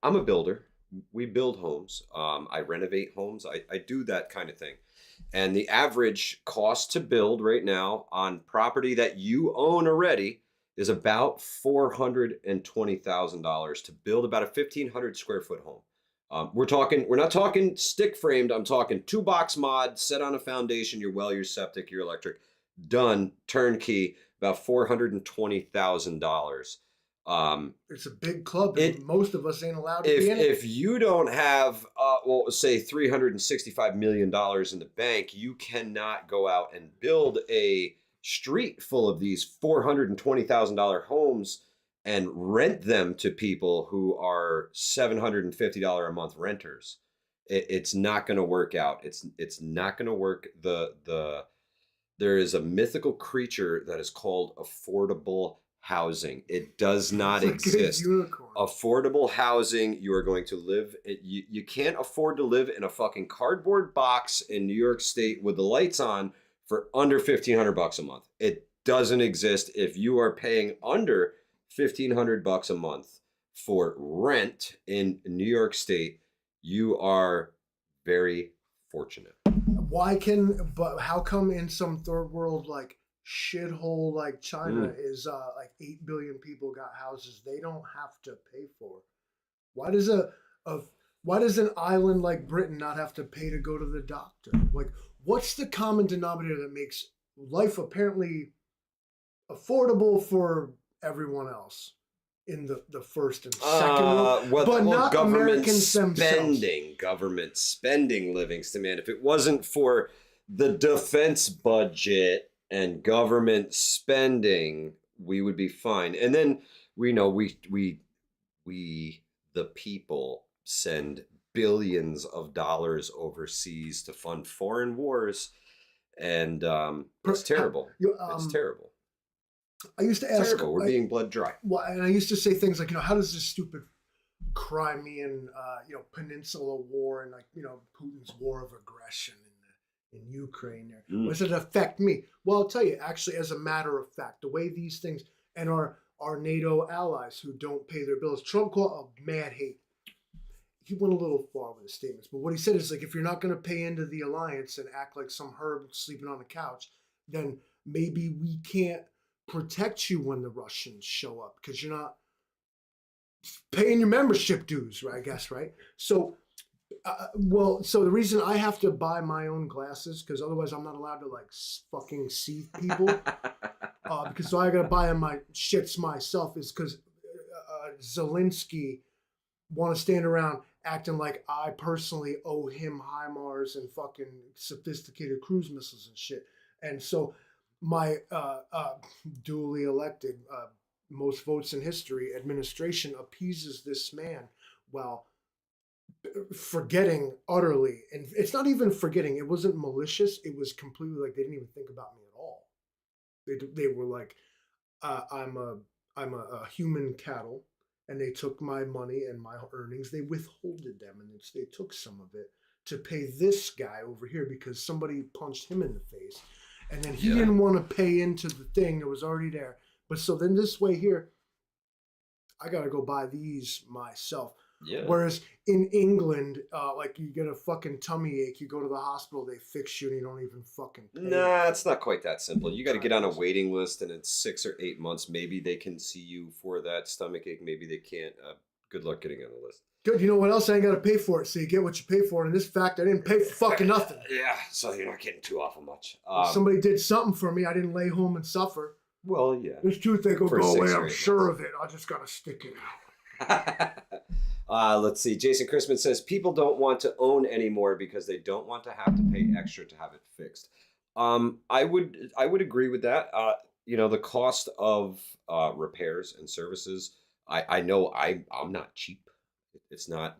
Speaker 1: a builder. We build homes. I renovate homes. I do that kind of thing. And the average cost to build right now on property that you own already is about $420,000 to build about a 1,500 square foot home. We're not talking stick framed. I'm talking 2-box mod, set on a foundation, your well, your septic, your electric, done, turnkey, about $420,000.
Speaker 2: It's a big club. Most of us ain't allowed to be in it.
Speaker 1: If you don't have, say $365 million in the bank, you cannot go out and build a street full of these $420,000 homes and rent them to people who are $750 a month renters. It's not going to work out. It's not going to work. There is a mythical creature that is called affordable housing. It does not exist. Affordable housing, you are going to live, you can't afford to live in a fucking cardboard box in New York State with the lights on for under $1,500 a month. It doesn't exist. If you are paying under $1,500 a month for rent in New York State, you are very fortunate.
Speaker 2: But how come in some third world like shithole like China is like 8 billion people got houses they don't have to pay for? Why does an island like Britain not have to pay to go to the doctor? Like, what's the common denominator that makes life apparently affordable for everyone else in the first and second world, but not Americans themselves?
Speaker 1: Government spending, Livingston, man. If it wasn't for the defense budget and government spending, we would be fine. And then we know we the people send billions of dollars overseas to fund foreign wars, and it's terrible. It's terrible.
Speaker 2: I used to ask.
Speaker 1: We're being blood dry.
Speaker 2: Well, and I used to say things like, how does this stupid Crimean, Peninsula War and Putin's war of aggression in Ukraine there, does it affect me? Well, I'll tell you, actually, as a matter of fact, the way these things and our NATO allies who don't pay their bills, Trump called a mad hate. He went a little far with his statements, but what he said is like, if you're not going to pay into the alliance and act like some herb sleeping on the couch, then maybe we can't protect you when the Russians show up because you're not paying your membership dues, right? I guess, right? So, so the reason I have to buy my own glasses because otherwise I'm not allowed to like fucking see people because so I gotta buy my shits myself is because Zelensky want to stand around acting like I personally owe him HIMARS and fucking sophisticated cruise missiles and shit, and so my duly elected, most votes in history administration appeases this man while forgetting utterly. And it's not even forgetting. It wasn't malicious. It was completely like they didn't even think about me at all. They were like, I'm a human cattle, and they took my money and my earnings. They withholded them, and they took some of it to pay this guy over here because somebody punched him in the face. And then he didn't want to pay into the thing that was already there. But so then this way here, I got to go buy these myself. Yeah. Whereas in England, like you get a fucking tummy ache, you go to the hospital, they fix you, and you don't even fucking pay.
Speaker 1: Nah, it's not quite that simple. You got to get on a waiting list, and in 6 or 8 months, maybe they can see you for that stomach ache. Maybe they can't. Good luck getting on the list.
Speaker 2: Good. You know what else? I ain't got to pay for it. So you get what you pay for. And in this fact, I didn't pay for fucking nothing.
Speaker 1: Yeah, so you're not getting too awful much.
Speaker 2: If somebody did something for me, I didn't lay home and suffer.
Speaker 1: Well, yeah.
Speaker 2: This toothache will
Speaker 1: For
Speaker 2: go
Speaker 1: 6
Speaker 2: away.
Speaker 1: or
Speaker 2: I'm
Speaker 1: 8
Speaker 2: sure
Speaker 1: months.
Speaker 2: of it. I just got to stick it out.
Speaker 1: Let's see. Jason Christman says people don't want to own anymore because they don't want to have to pay extra to have it fixed. I would agree with that. The cost of repairs and services. I know I'm not cheap. It's not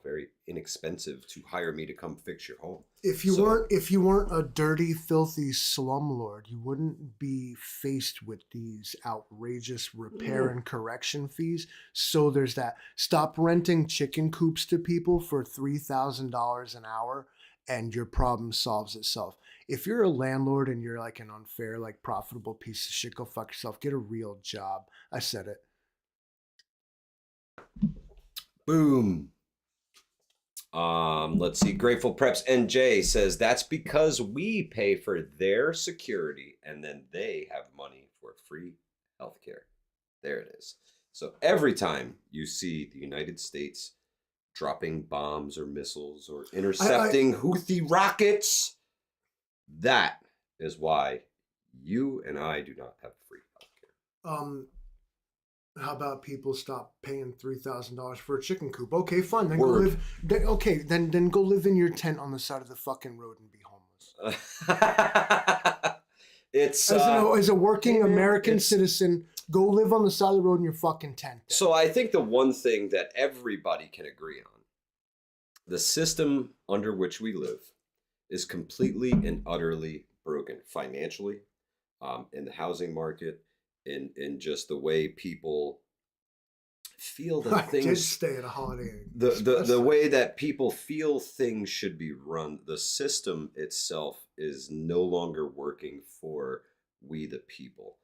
Speaker 1: very inexpensive to hire me to come fix your home.
Speaker 2: If you weren't a dirty, filthy slumlord, you wouldn't be faced with these outrageous repair and correction fees. So there's that. Stop renting chicken coops to people for $3,000 an hour, and your problem solves itself. If you're a landlord and you're like an unfair, like profitable piece of shit, go fuck yourself. Get a real job. I said it.
Speaker 1: Boom. Let's see. Grateful Preps NJ says that's because we pay for their security and then they have money for free healthcare. There it is. So every time you see the United States dropping bombs or missiles or intercepting Houthi rockets, that is why you and I do not have free healthcare.
Speaker 2: How about people stop paying $3,000 for a chicken coop? Okay, fine. Then
Speaker 1: Word.
Speaker 2: go live. Then go live in your tent on the side of the fucking road and be homeless.
Speaker 1: It's
Speaker 2: as a working American citizen, go live on the side of the road in your fucking tent. Then.
Speaker 1: So I think the one thing that everybody can agree on, the system under which we live is completely and utterly broken financially, in the housing market, in just the way people feel that things.
Speaker 2: I did stay at a Holiday Inn.
Speaker 1: The way that people feel things should be run, the system itself is no longer working for we the people.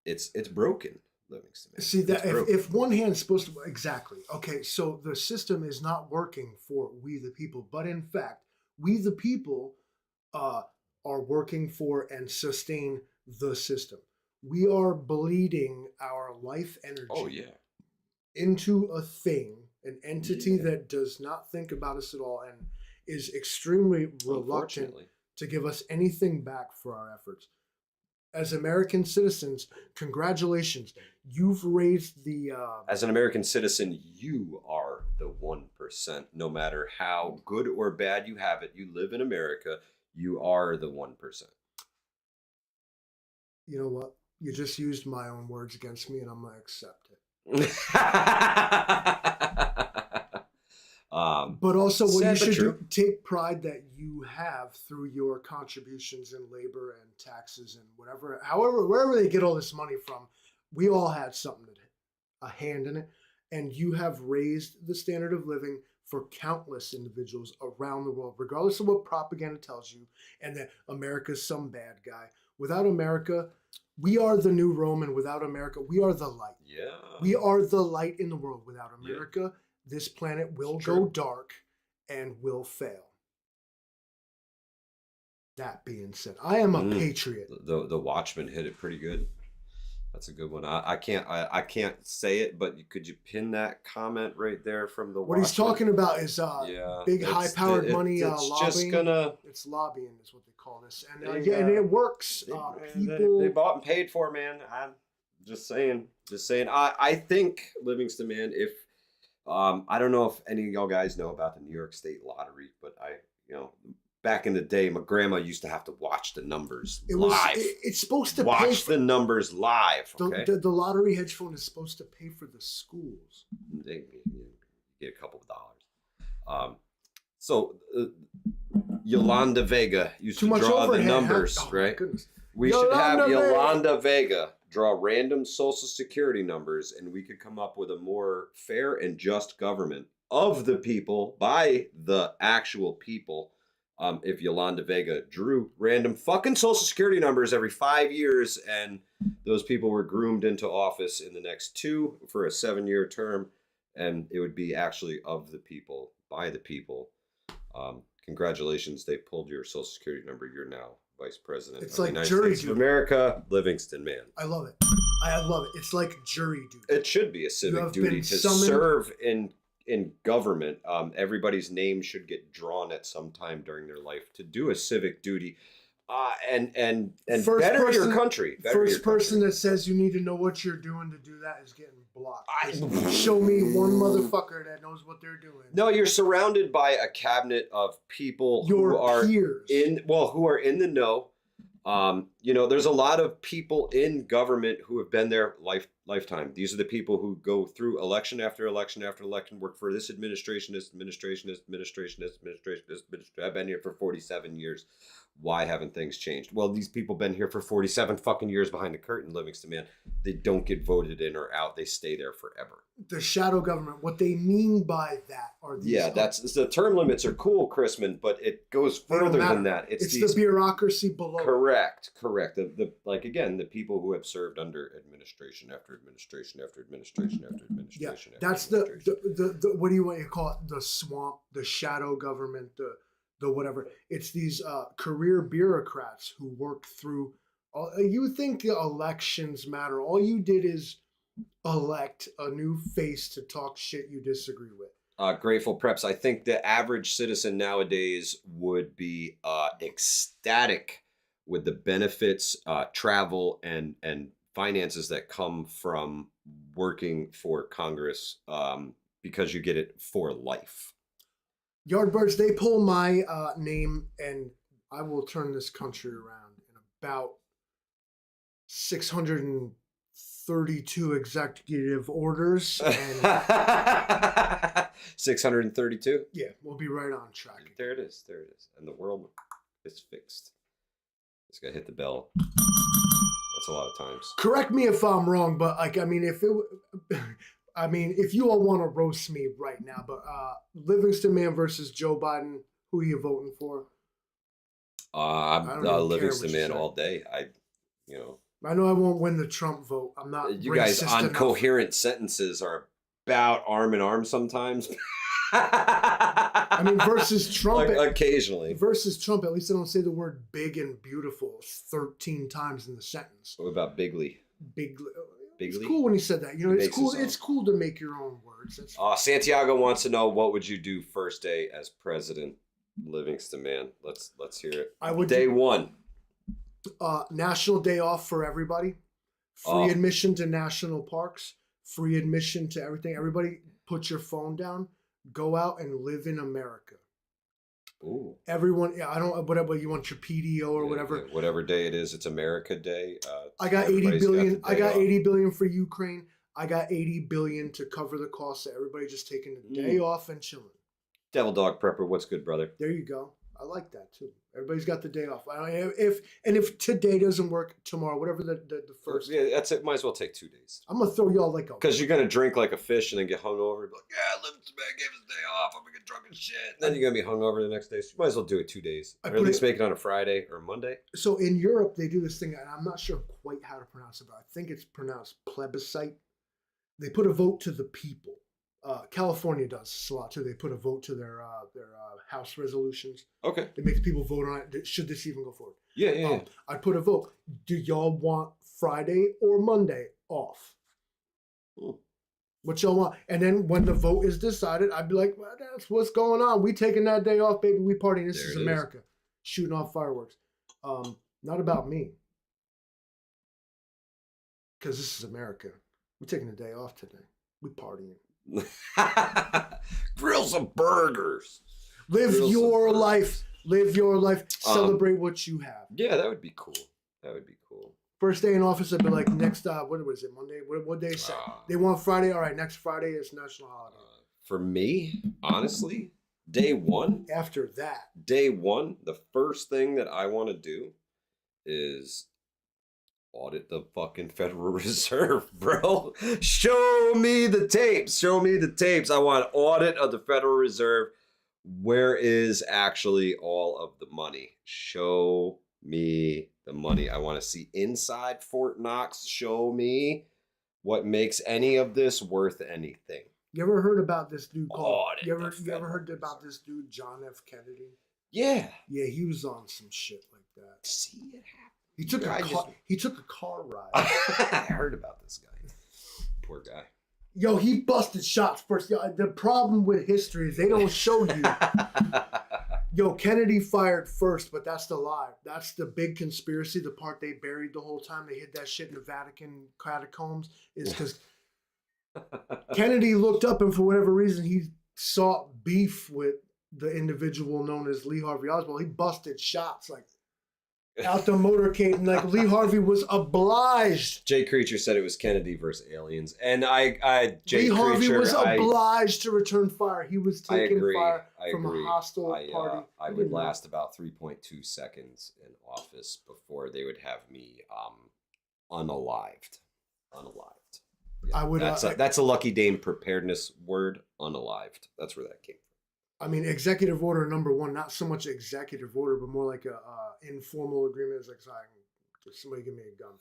Speaker 1: It's broken, Livingston.
Speaker 2: See that if one hand is supposed to exactly okay, so the system is not working for we the people, but in fact, we the people are working for and sustain the system. We are bleeding our life energy into a thing, an entity that does not think about us at all and is extremely reluctant to give us anything back for our efforts. As American citizens, congratulations. You've raised the...
Speaker 1: As an American citizen, you are the 1%. No matter how good or bad you have it, you live in America, you are the 1%.
Speaker 2: You know what? You just used my own words against me, and I'm going to accept it. But also, what you should do, take pride that you have through your contributions in labor and taxes and whatever, wherever they get all this money from. We all had something, a hand in it, and you have raised the standard of living for countless individuals around the world, regardless of what propaganda tells you, and that America's some bad guy. Without America, we are the new Rome, and without America, we are the light.
Speaker 1: Yeah.
Speaker 2: We are the light in the world. Without America, this planet will go dark and will fail. That being said, I am a patriot.
Speaker 1: The Watchman hit it pretty good. That's a good one. I can't say it, but could you pin that comment right there from the
Speaker 2: What
Speaker 1: Watchman?
Speaker 2: he's talking about is big high-powered money
Speaker 1: it's
Speaker 2: lobbying.
Speaker 1: Just gonna,
Speaker 2: it's lobbying is what they call this, and and it works. People
Speaker 1: they bought and paid for, man. I'm just saying. I think, Livingston, man, if I don't know if any of y'all guys know about the New York State Lottery, but back in the day, my grandma used to have to watch the numbers live.
Speaker 2: It's supposed to
Speaker 1: watch the numbers live. Okay?
Speaker 2: The lottery hedge fund is supposed to pay for the schools.
Speaker 1: They get a couple of dollars. So Yolanda Vega used to draw the numbers, right? We should have Yolanda Vega draw random social security numbers, and we could come up with a more fair and just government of the people by the actual people. If Yolanda Vega drew random fucking social security numbers every 5 years and those people were groomed into office in the next 2 for a 7-year term, and it would be actually of the people, by the people. Congratulations, they pulled your social security number. You're now Vice President
Speaker 2: It's
Speaker 1: of the
Speaker 2: like
Speaker 1: United
Speaker 2: jury
Speaker 1: States of
Speaker 2: duty.
Speaker 1: America, Livingston Man.
Speaker 2: I love it. I love it. It's like jury duty.
Speaker 1: It should be a civic
Speaker 2: have
Speaker 1: duty
Speaker 2: been
Speaker 1: to
Speaker 2: summoned-
Speaker 1: serve in government. Everybody's name should get drawn at some time during their life to do a civic duty, and
Speaker 2: First
Speaker 1: better your
Speaker 2: person-
Speaker 1: country. Better
Speaker 2: First
Speaker 1: your
Speaker 2: person
Speaker 1: country.
Speaker 2: that says you need to know what you're doing to do that is getting blocked. Show me one motherfucker that knows what they're doing.
Speaker 1: No, you're surrounded by a cabinet of people
Speaker 2: Your
Speaker 1: who are
Speaker 2: peers.
Speaker 1: who are in the know. There's a lot of people in government who have been there lifetime. These are the people who go through election after election after election, work for this administration, this administration, this administration, this administration, this administration. I've been here for 47 years. Why haven't things changed? Well, these people been here for 47 fucking years behind the curtain, Livingston Man. They don't get voted in or out. They stay there forever.
Speaker 2: The shadow government. What they mean by that are these.
Speaker 1: Yeah, that's the term limits are cool, Chrisman, but it goes further than that.
Speaker 2: It's
Speaker 1: these,
Speaker 2: the bureaucracy below.
Speaker 1: Correct. The people who have served under administration after administration after administration after administration.
Speaker 2: Yeah, that's the what do you call it? The swamp, the shadow government, the whatever. It's these career bureaucrats who work through. You think the elections matter? All you did is elect a new face to talk shit you disagree with.
Speaker 1: Grateful Preps. I think the average citizen nowadays would be ecstatic with the benefits, travel, and finances that come from working for Congress, because you get it for life.
Speaker 2: Yardbirds, they pull my name, and I will turn this country around in about 632 executive orders. And
Speaker 1: 632.
Speaker 2: yeah, we'll be right on track.
Speaker 1: There it is. And the world is fixed. Just gotta hit the bell. That's a lot of times.
Speaker 2: Correct me if I'm wrong, but if you all want to roast me right now, but Livingston Man versus Joe Biden, who are you voting for?
Speaker 1: I'm Livingston Man all day. I
Speaker 2: know I won't win the Trump vote. I'm not.
Speaker 1: You guys
Speaker 2: racist
Speaker 1: on
Speaker 2: enough.
Speaker 1: coherent sentences are about arm in arm sometimes.
Speaker 2: I mean, versus Trump.
Speaker 1: Occasionally.
Speaker 2: Versus Trump, at least I don't say the word big and beautiful 13 times in the sentence.
Speaker 1: What about Bigly?
Speaker 2: Bigly. It's
Speaker 1: Bigly?
Speaker 2: cool when he said that. You know, it's cool.
Speaker 1: his own.
Speaker 2: It's cool to make your own words.
Speaker 1: Santiago wants to know, what would you do first day as president? Livingston Man. Let's hear it.
Speaker 2: I would
Speaker 1: Day one.
Speaker 2: National day off for everybody. Free admission to national parks. Free admission to everything. Everybody, put your phone down. Go out and live in America.
Speaker 1: Ooh.
Speaker 2: Everyone, I don't. Whatever you want, your PDO or whatever.
Speaker 1: Yeah, whatever day it is, it's America Day.
Speaker 2: I got 80 billion. I got
Speaker 1: off.
Speaker 2: 80 billion for Ukraine. I got 80 billion to cover the cost of everybody just taking a day off and chilling.
Speaker 1: Devil Dog Prepper, what's good, brother?
Speaker 2: There you go. I like that too. Everybody's got the day off. If today doesn't work, tomorrow, whatever the first.
Speaker 1: Yeah, that's it. Might as well take 2 days.
Speaker 2: I'm gonna throw y'all like a.
Speaker 1: Because you're gonna drink like a fish and then get hungover. Be like, yeah, Livingston Man gave his day off. I'm gonna get drunk and shit. And then you're gonna be hungover the next day. So you might as well do it 2 days, or at least make it on a Friday or Monday.
Speaker 2: So in Europe, they do this thing, and I'm not sure quite how to pronounce it, but I think it's pronounced plebiscite. They put a vote to the people. California does this a lot too. They put a vote to their House resolutions.
Speaker 1: Okay.
Speaker 2: It makes people vote on it. Should this even go forward?
Speaker 1: Yeah.
Speaker 2: I put a vote. Do y'all want Friday or Monday off? What y'all want? And then when the vote is decided, I'd be like, well, that's what's going on. We taking that day off, baby. We partying. This is America. Shooting off fireworks. Not about me. Because this is America. We're taking a day off today. We partying.
Speaker 1: Grill some burgers.
Speaker 2: Live your life. Celebrate what you have.
Speaker 1: Yeah, that would be cool.
Speaker 2: First day in office, I'd be like, next, what was it, Monday? What day is it? They want Friday? All right, next Friday is national holiday.
Speaker 1: For me, honestly, day one.
Speaker 2: After that.
Speaker 1: Day one, the first thing that I want to do is audit the fucking Federal Reserve, bro. Show me the tapes. I want audit of the Federal Reserve. Where is actually all of the money? Show me the money. I want to see inside Fort Knox. Show me what makes any of this worth anything.
Speaker 2: You ever heard about this dude called?
Speaker 1: Audit
Speaker 2: You ever heard about this dude, John F. Kennedy?
Speaker 1: Yeah.
Speaker 2: Yeah, he was on some shit like that.
Speaker 1: See it happen.
Speaker 2: He took a car ride.
Speaker 1: I heard about this guy. Poor guy.
Speaker 2: Yo, he busted shots first. Yo, the problem with history is they don't show you. Yo, Kennedy fired first, but that's the lie. That's the big conspiracy. The part they buried the whole time. They hid that shit in the Vatican catacombs. Is because Kennedy looked up and for whatever reason he sought beef with the individual known as Lee Harvey Oswald. He busted shots like out the motorcade, and like Lee Harvey was obliged.
Speaker 1: Jay Creature said it was Kennedy versus aliens, and
Speaker 2: Lee Harvey was obliged to return fire. He was taking fire from a hostile party.
Speaker 1: I would last about 3.2 seconds in office before they would have me unalived. Unalived. Yeah,
Speaker 2: I would.
Speaker 1: That's a Lucky Dame preparedness word. Unalived. That's where that came from.
Speaker 2: I mean, executive order number 1, not so much executive order, but more like a informal agreement. Is like, somebody give me a gun.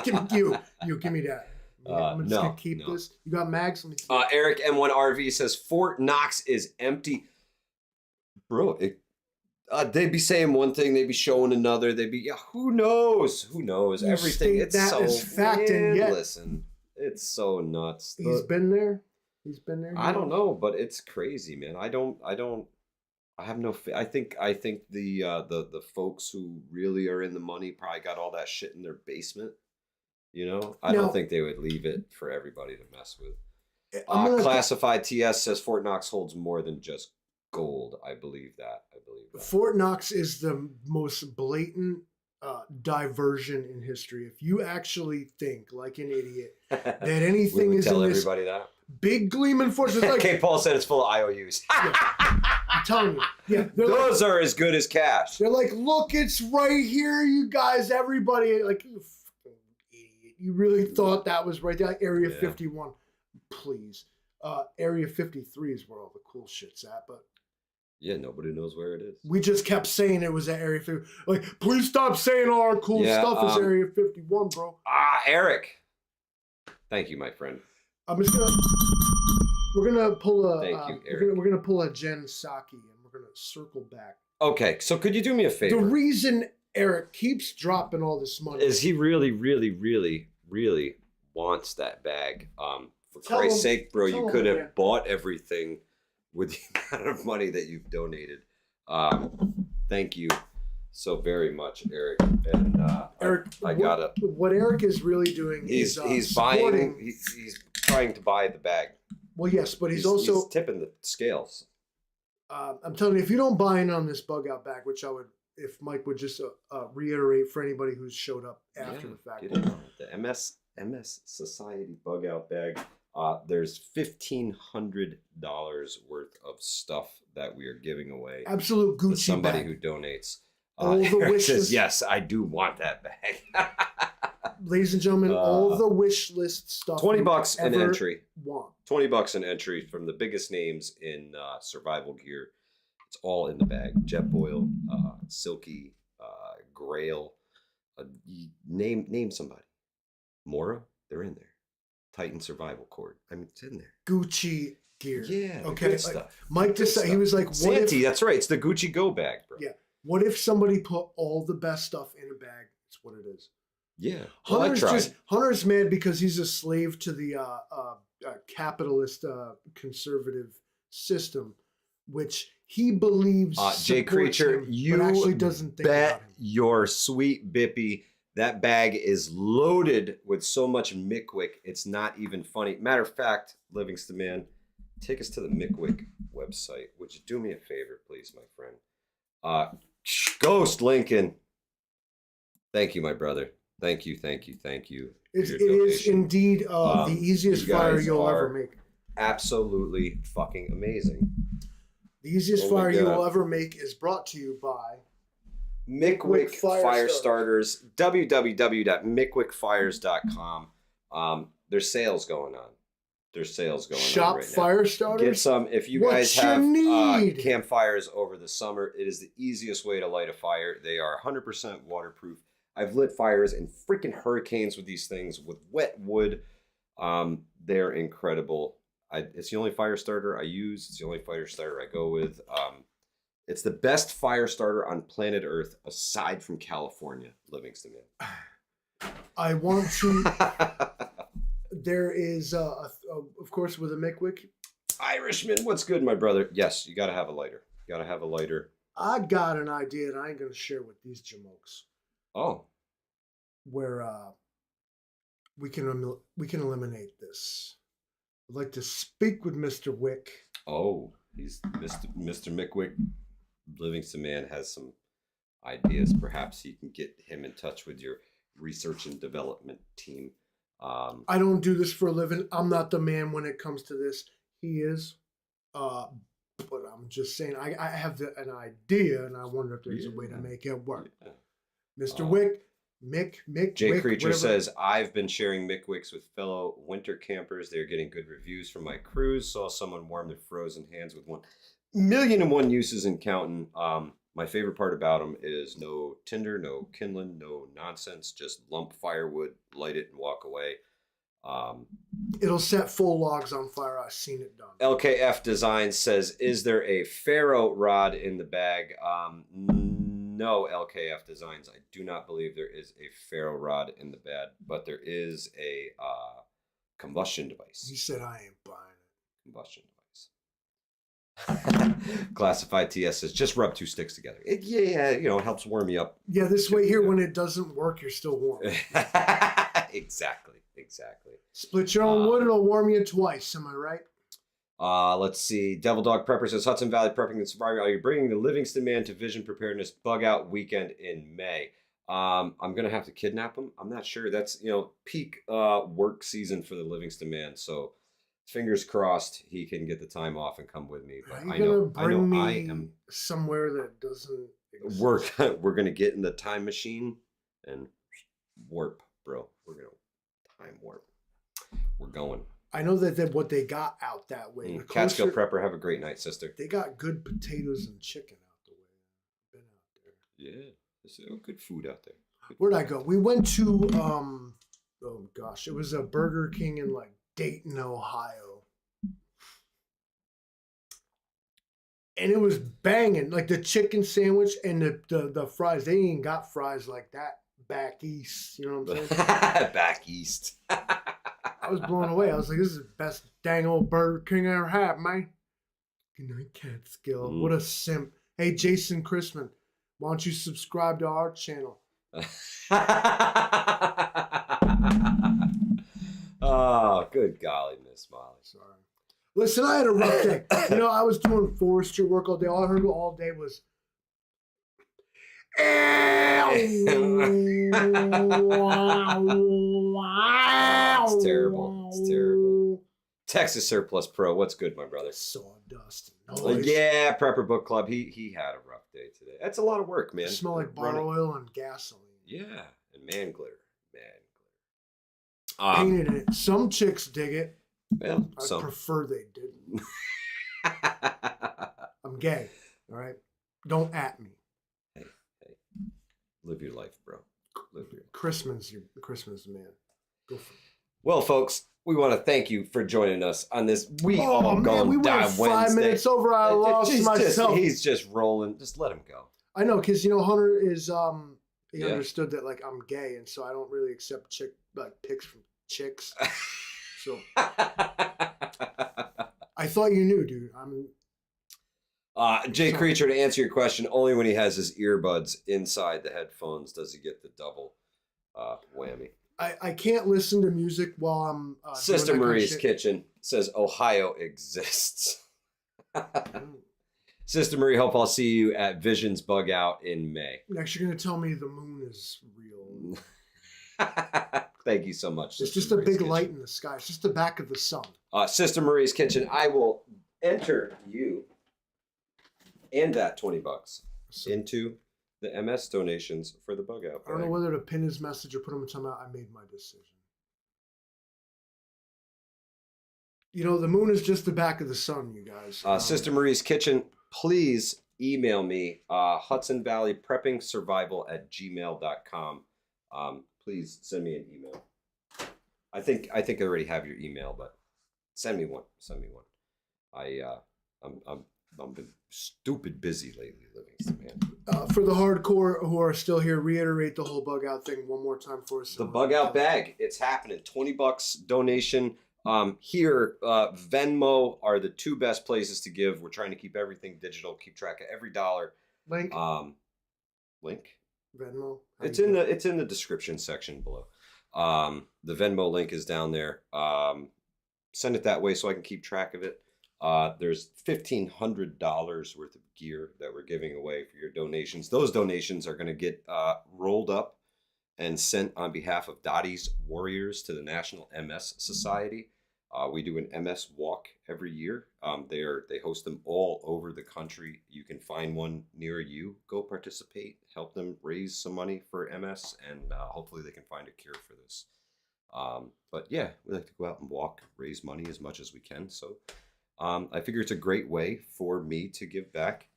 Speaker 2: Give me that. I'm just gonna keep this. You got mags? Let me see.
Speaker 1: Eric M1RV says Fort Knox is empty. Bro, they'd be saying one thing, they'd be showing another. They'd be, who knows? Who knows? Everything. It's
Speaker 2: that
Speaker 1: so
Speaker 2: is fact, and yet
Speaker 1: listen, it's so nuts.
Speaker 2: He's been there. He's been there.
Speaker 1: I don't know, but it's crazy, man. I have no. I think the folks who really are in the money probably got all that shit in their basement. You know, I don't think they would leave it for everybody to mess with. Classified TS says Fort Knox holds more than just gold. I believe that.
Speaker 2: Fort Knox is the most blatant diversion in history. If you actually think like an idiot that anything is
Speaker 1: tell
Speaker 2: in
Speaker 1: everybody that.
Speaker 2: Big gleaming force. Like,
Speaker 1: K. Paul said it's full of IOUs.
Speaker 2: Yeah, I'm telling you. Yeah,
Speaker 1: those are as good as cash.
Speaker 2: They're like, look, it's right here, you guys, everybody. Like, you fucking idiot. You really thought that was right there? Like Area 51. Please. Area 53 is where all the cool shit's at, but
Speaker 1: yeah, nobody knows where it is.
Speaker 2: We just kept saying it was at Area 50. Like, please stop saying all our cool stuff is Area 51, bro.
Speaker 1: Eric. Thank you, my friend.
Speaker 2: I'm just gonna. We're gonna pull a.
Speaker 1: Thank you, Eric.
Speaker 2: We're gonna pull a Jen Psaki, and we're gonna circle back.
Speaker 1: Okay, so could you do me a favor?
Speaker 2: The reason Eric keeps dropping all this money
Speaker 1: is he really, really, really, really wants that bag. For Christ's sake, bro, you could have bought everything with the amount of money that you've donated. Thank you so very much, Eric. And
Speaker 2: Eric,
Speaker 1: I got it.
Speaker 2: What Eric is really doing
Speaker 1: is he's buying. He's trying to buy the bag.
Speaker 2: Well, yes, but he's also
Speaker 1: tipping the scales.
Speaker 2: I'm telling you, if you don't buy in on this bug out bag, which I would, if Mike would just reiterate for anybody who's showed up after the fact,
Speaker 1: the MS Society bug out bag. There's $1,500 worth of stuff that we are giving away.
Speaker 2: Absolute Gucci
Speaker 1: to somebody
Speaker 2: bag.
Speaker 1: who donates.
Speaker 2: All the wish
Speaker 1: says, yes, I do want that bag.
Speaker 2: Ladies and gentlemen, all the wish list stuff.
Speaker 1: $20 an entry.
Speaker 2: Want.
Speaker 1: $20 an entry from the biggest names in survival gear. It's all in the bag. Jetboil, Silky, Grail. Name somebody. Mora, they're in there. Titan Survival Cord. I mean, it's in there.
Speaker 2: Gucci gear.
Speaker 1: Yeah.
Speaker 2: Okay.
Speaker 1: Good stuff.
Speaker 2: Mike just said, he was like,
Speaker 1: what if, that's right. It's the Gucci Go bag, bro.
Speaker 2: Yeah. What if somebody put all the best stuff in a bag? It's what it is.
Speaker 1: Yeah.
Speaker 2: Hunter's mad because he's a slave to the capitalist conservative system, which he believes
Speaker 1: Jay Creature,
Speaker 2: him,
Speaker 1: you
Speaker 2: but actually doesn't think
Speaker 1: bet
Speaker 2: about him.
Speaker 1: your sweet bippy that bag is loaded with so much Mickwick, it's not even funny. Matter of fact, Livingston man, take us to the Mickwick website. Would you do me a favor, please, my friend? Ghost Lincoln. Thank you, my brother. Thank you.
Speaker 2: It is indeed the easiest fire you'll ever make.
Speaker 1: Absolutely fucking amazing.
Speaker 2: The easiest fire you will ever make is brought to you by
Speaker 1: Mickwick Fire Starters. www.mickwickfires.com. There's sales going on.
Speaker 2: Shop
Speaker 1: right
Speaker 2: fire
Speaker 1: now.
Speaker 2: starters.
Speaker 1: Get some. If you guys have campfires over the summer, it is the easiest way to light a fire. They are 100% waterproof. I've lit fires in freaking hurricanes with these things with wet wood. They're incredible. It's the only fire starter I use. It's the only fire starter I go with. It's the best fire starter on planet Earth aside from California, Livingston Man.
Speaker 2: I want to. There is, of course, with a McWick.
Speaker 1: Irishman, what's good, my brother? Yes, you got to have a lighter. You got to have a lighter.
Speaker 2: I got an idea, and I ain't gonna share with these jamokes.
Speaker 1: Oh,
Speaker 2: where we can eliminate this. I'd like to speak with Mr. Wick.
Speaker 1: oh, he's Mr. McWick. Livingston Man has some ideas. Perhaps you can get him in touch with your research and development team.
Speaker 2: I don't do this for a living. I'm not the man when it comes to this. He is. But I'm just saying, I have an idea, and I wonder if there's a way to make it work.
Speaker 1: Yeah.
Speaker 2: Mr. Wick, Mick,
Speaker 1: Jay
Speaker 2: Wick,
Speaker 1: Creature
Speaker 2: whatever.
Speaker 1: says, I've been sharing McWicks with fellow winter campers. They're getting good reviews from my cruise. Saw someone warm their frozen hands with 1,000,001 uses and counting. My favorite part about them is no tinder, no kindling, no nonsense. Just lump firewood, light it, and walk away.
Speaker 2: It'll set full logs on fire. I've seen it done.
Speaker 1: LKF Design says, is there a ferro rod in the bag? No, LKF Designs. I do not believe there is a ferro rod in the bag, but there is a combustion device.
Speaker 2: He said, I ain't buying it.
Speaker 1: Combustion device. Classified TS says, just rub 2 sticks together. It helps warm you up.
Speaker 2: Yeah, this way here, when it doesn't work, you're still warm.
Speaker 1: Exactly.
Speaker 2: Split your own wood, it'll warm you twice. Am I right?
Speaker 1: Let's see. Devil Dog Prepper says, Hudson Valley Prepping and Surviving. Are you bringing the Livingston Man to Vision Preparedness Bug Out Weekend in May? I'm going to have to kidnap him. I'm not sure. That's, peak work season for the Livingston Man. So fingers crossed he can get the time off and come with me. But I am
Speaker 2: somewhere that doesn't exist.
Speaker 1: We're going to get in the time machine and warp, bro. We're going to time warp. We're going.
Speaker 2: I know that what they got out that way.
Speaker 1: Catskill Prepper, have a great night, sister.
Speaker 2: They got good potatoes and chicken out the way. Been out there.
Speaker 1: Yeah, there's good food out there.
Speaker 2: Where'd I go? We went to oh gosh, it was a Burger King in like Dayton, Ohio, and it was banging. Like the chicken sandwich and the fries. They ain't got fries like that back east. You know what I'm saying?
Speaker 1: Back east.
Speaker 2: I was blown away. I was like, this is the best dang old Burger King I ever had, man. Good night, Catskill. What a simp. Hey, Jason Chrisman, why don't you subscribe to our channel?
Speaker 1: Oh, good golly, Miss Molly.
Speaker 2: Sorry. Listen, I had a rough day. I was doing forestry work all day. All I heard all day was...
Speaker 1: It's terrible. Texas Surplus Pro, what's good, my brother?
Speaker 2: Sawdust.
Speaker 1: Yeah, Prepper Book Club. He had a rough day today. That's a lot of work, man.
Speaker 2: It smell like bar oil and gasoline.
Speaker 1: Yeah, and man glitter.
Speaker 2: Painted in it. Some chicks dig it.
Speaker 1: Well,
Speaker 2: I prefer they didn't. I'm gay. All right, don't at me.
Speaker 1: Hey, live your life, bro. Live your
Speaker 2: Christmas man. Go for it.
Speaker 1: Well, folks, we want to thank you for joining us on this We
Speaker 2: went 5 minutes over. I lost myself.
Speaker 1: He's just rolling. Just let him go.
Speaker 2: I know, because Hunter is he understood that like I'm gay, and so I don't really accept pics from chicks. So I thought you knew, dude.
Speaker 1: Jay Creature, to answer your question, only when he has his earbuds inside the headphones does he get the double whammy.
Speaker 2: I can't listen to music while I'm
Speaker 1: Sister Marie's Kitchen says Ohio exists. Sister Marie, hope I'll see you at Visions Bug Out in May.
Speaker 2: Next, you're going to tell me the moon is real.
Speaker 1: Thank you so much.
Speaker 2: It's just a big light in the sky. It's just the back of the sun.
Speaker 1: Sister Marie's Kitchen, I will enter you and that $20 into the MS donations for the Bug Out.
Speaker 2: I don't know whether to pin his message or put him in timeout. I made my decision. The moon is just the back of the sun, you guys.
Speaker 1: Sister Marie's Kitchen, please email me, Hudson Valley Prepping Survival @gmail.com. Please send me an email. I think I already have your email, but send me one. I'm I've been stupid busy lately, Livingston, man.
Speaker 2: For the hardcore who are still here, reiterate the whole bug out thing one more time for us.
Speaker 1: The bug out bag, it's happening. $20 donation. Here, Venmo are the two best places to give. We're trying to keep everything digital, keep track of every dollar.
Speaker 2: Link.
Speaker 1: Link.
Speaker 2: Venmo.
Speaker 1: It's in the description section below. The Venmo link is down there. Send it that way so I can keep track of it. There's $1,500 worth of gear that we're giving away for your donations. Those donations are going to get rolled up and sent on behalf of Dottie's Warriors to the National MS Society. We do an MS walk every year. They host them all over the country. You can find one near you. Go participate. Help them raise some money for MS, and hopefully they can find a cure for this. But yeah, we like to go out and walk, raise money as much as we can. So I figure it's a great way for me to give back.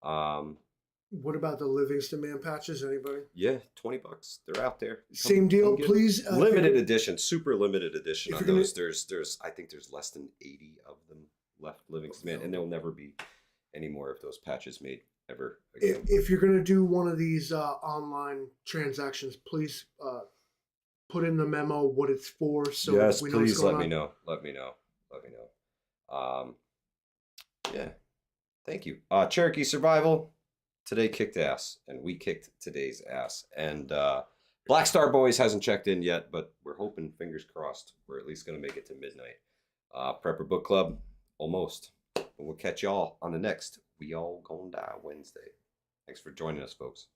Speaker 2: What about the Livingston Man patches? Anybody?
Speaker 1: Yeah, $20. They're out there.
Speaker 2: Same deal, please.
Speaker 1: Limited edition, super limited edition on those. There's I think there's less than 80 of them left, Livingston Man, and there'll never be any more of those patches made ever again.
Speaker 2: If you're gonna do one of these online transactions, please put in the memo what it's for. So
Speaker 1: yes,
Speaker 2: we know
Speaker 1: please
Speaker 2: what's going
Speaker 1: let me
Speaker 2: on.
Speaker 1: know. Let me know. Yeah, thank you. Cherokee Survival today kicked ass, and we kicked today's ass. And Black Star Boys hasn't checked in yet, but we're hoping, fingers crossed, we're at least gonna make it to midnight. Prepper Book Club, almost. But we'll catch y'all on the next We All Gonna Die Wednesday. Thanks for joining us, folks.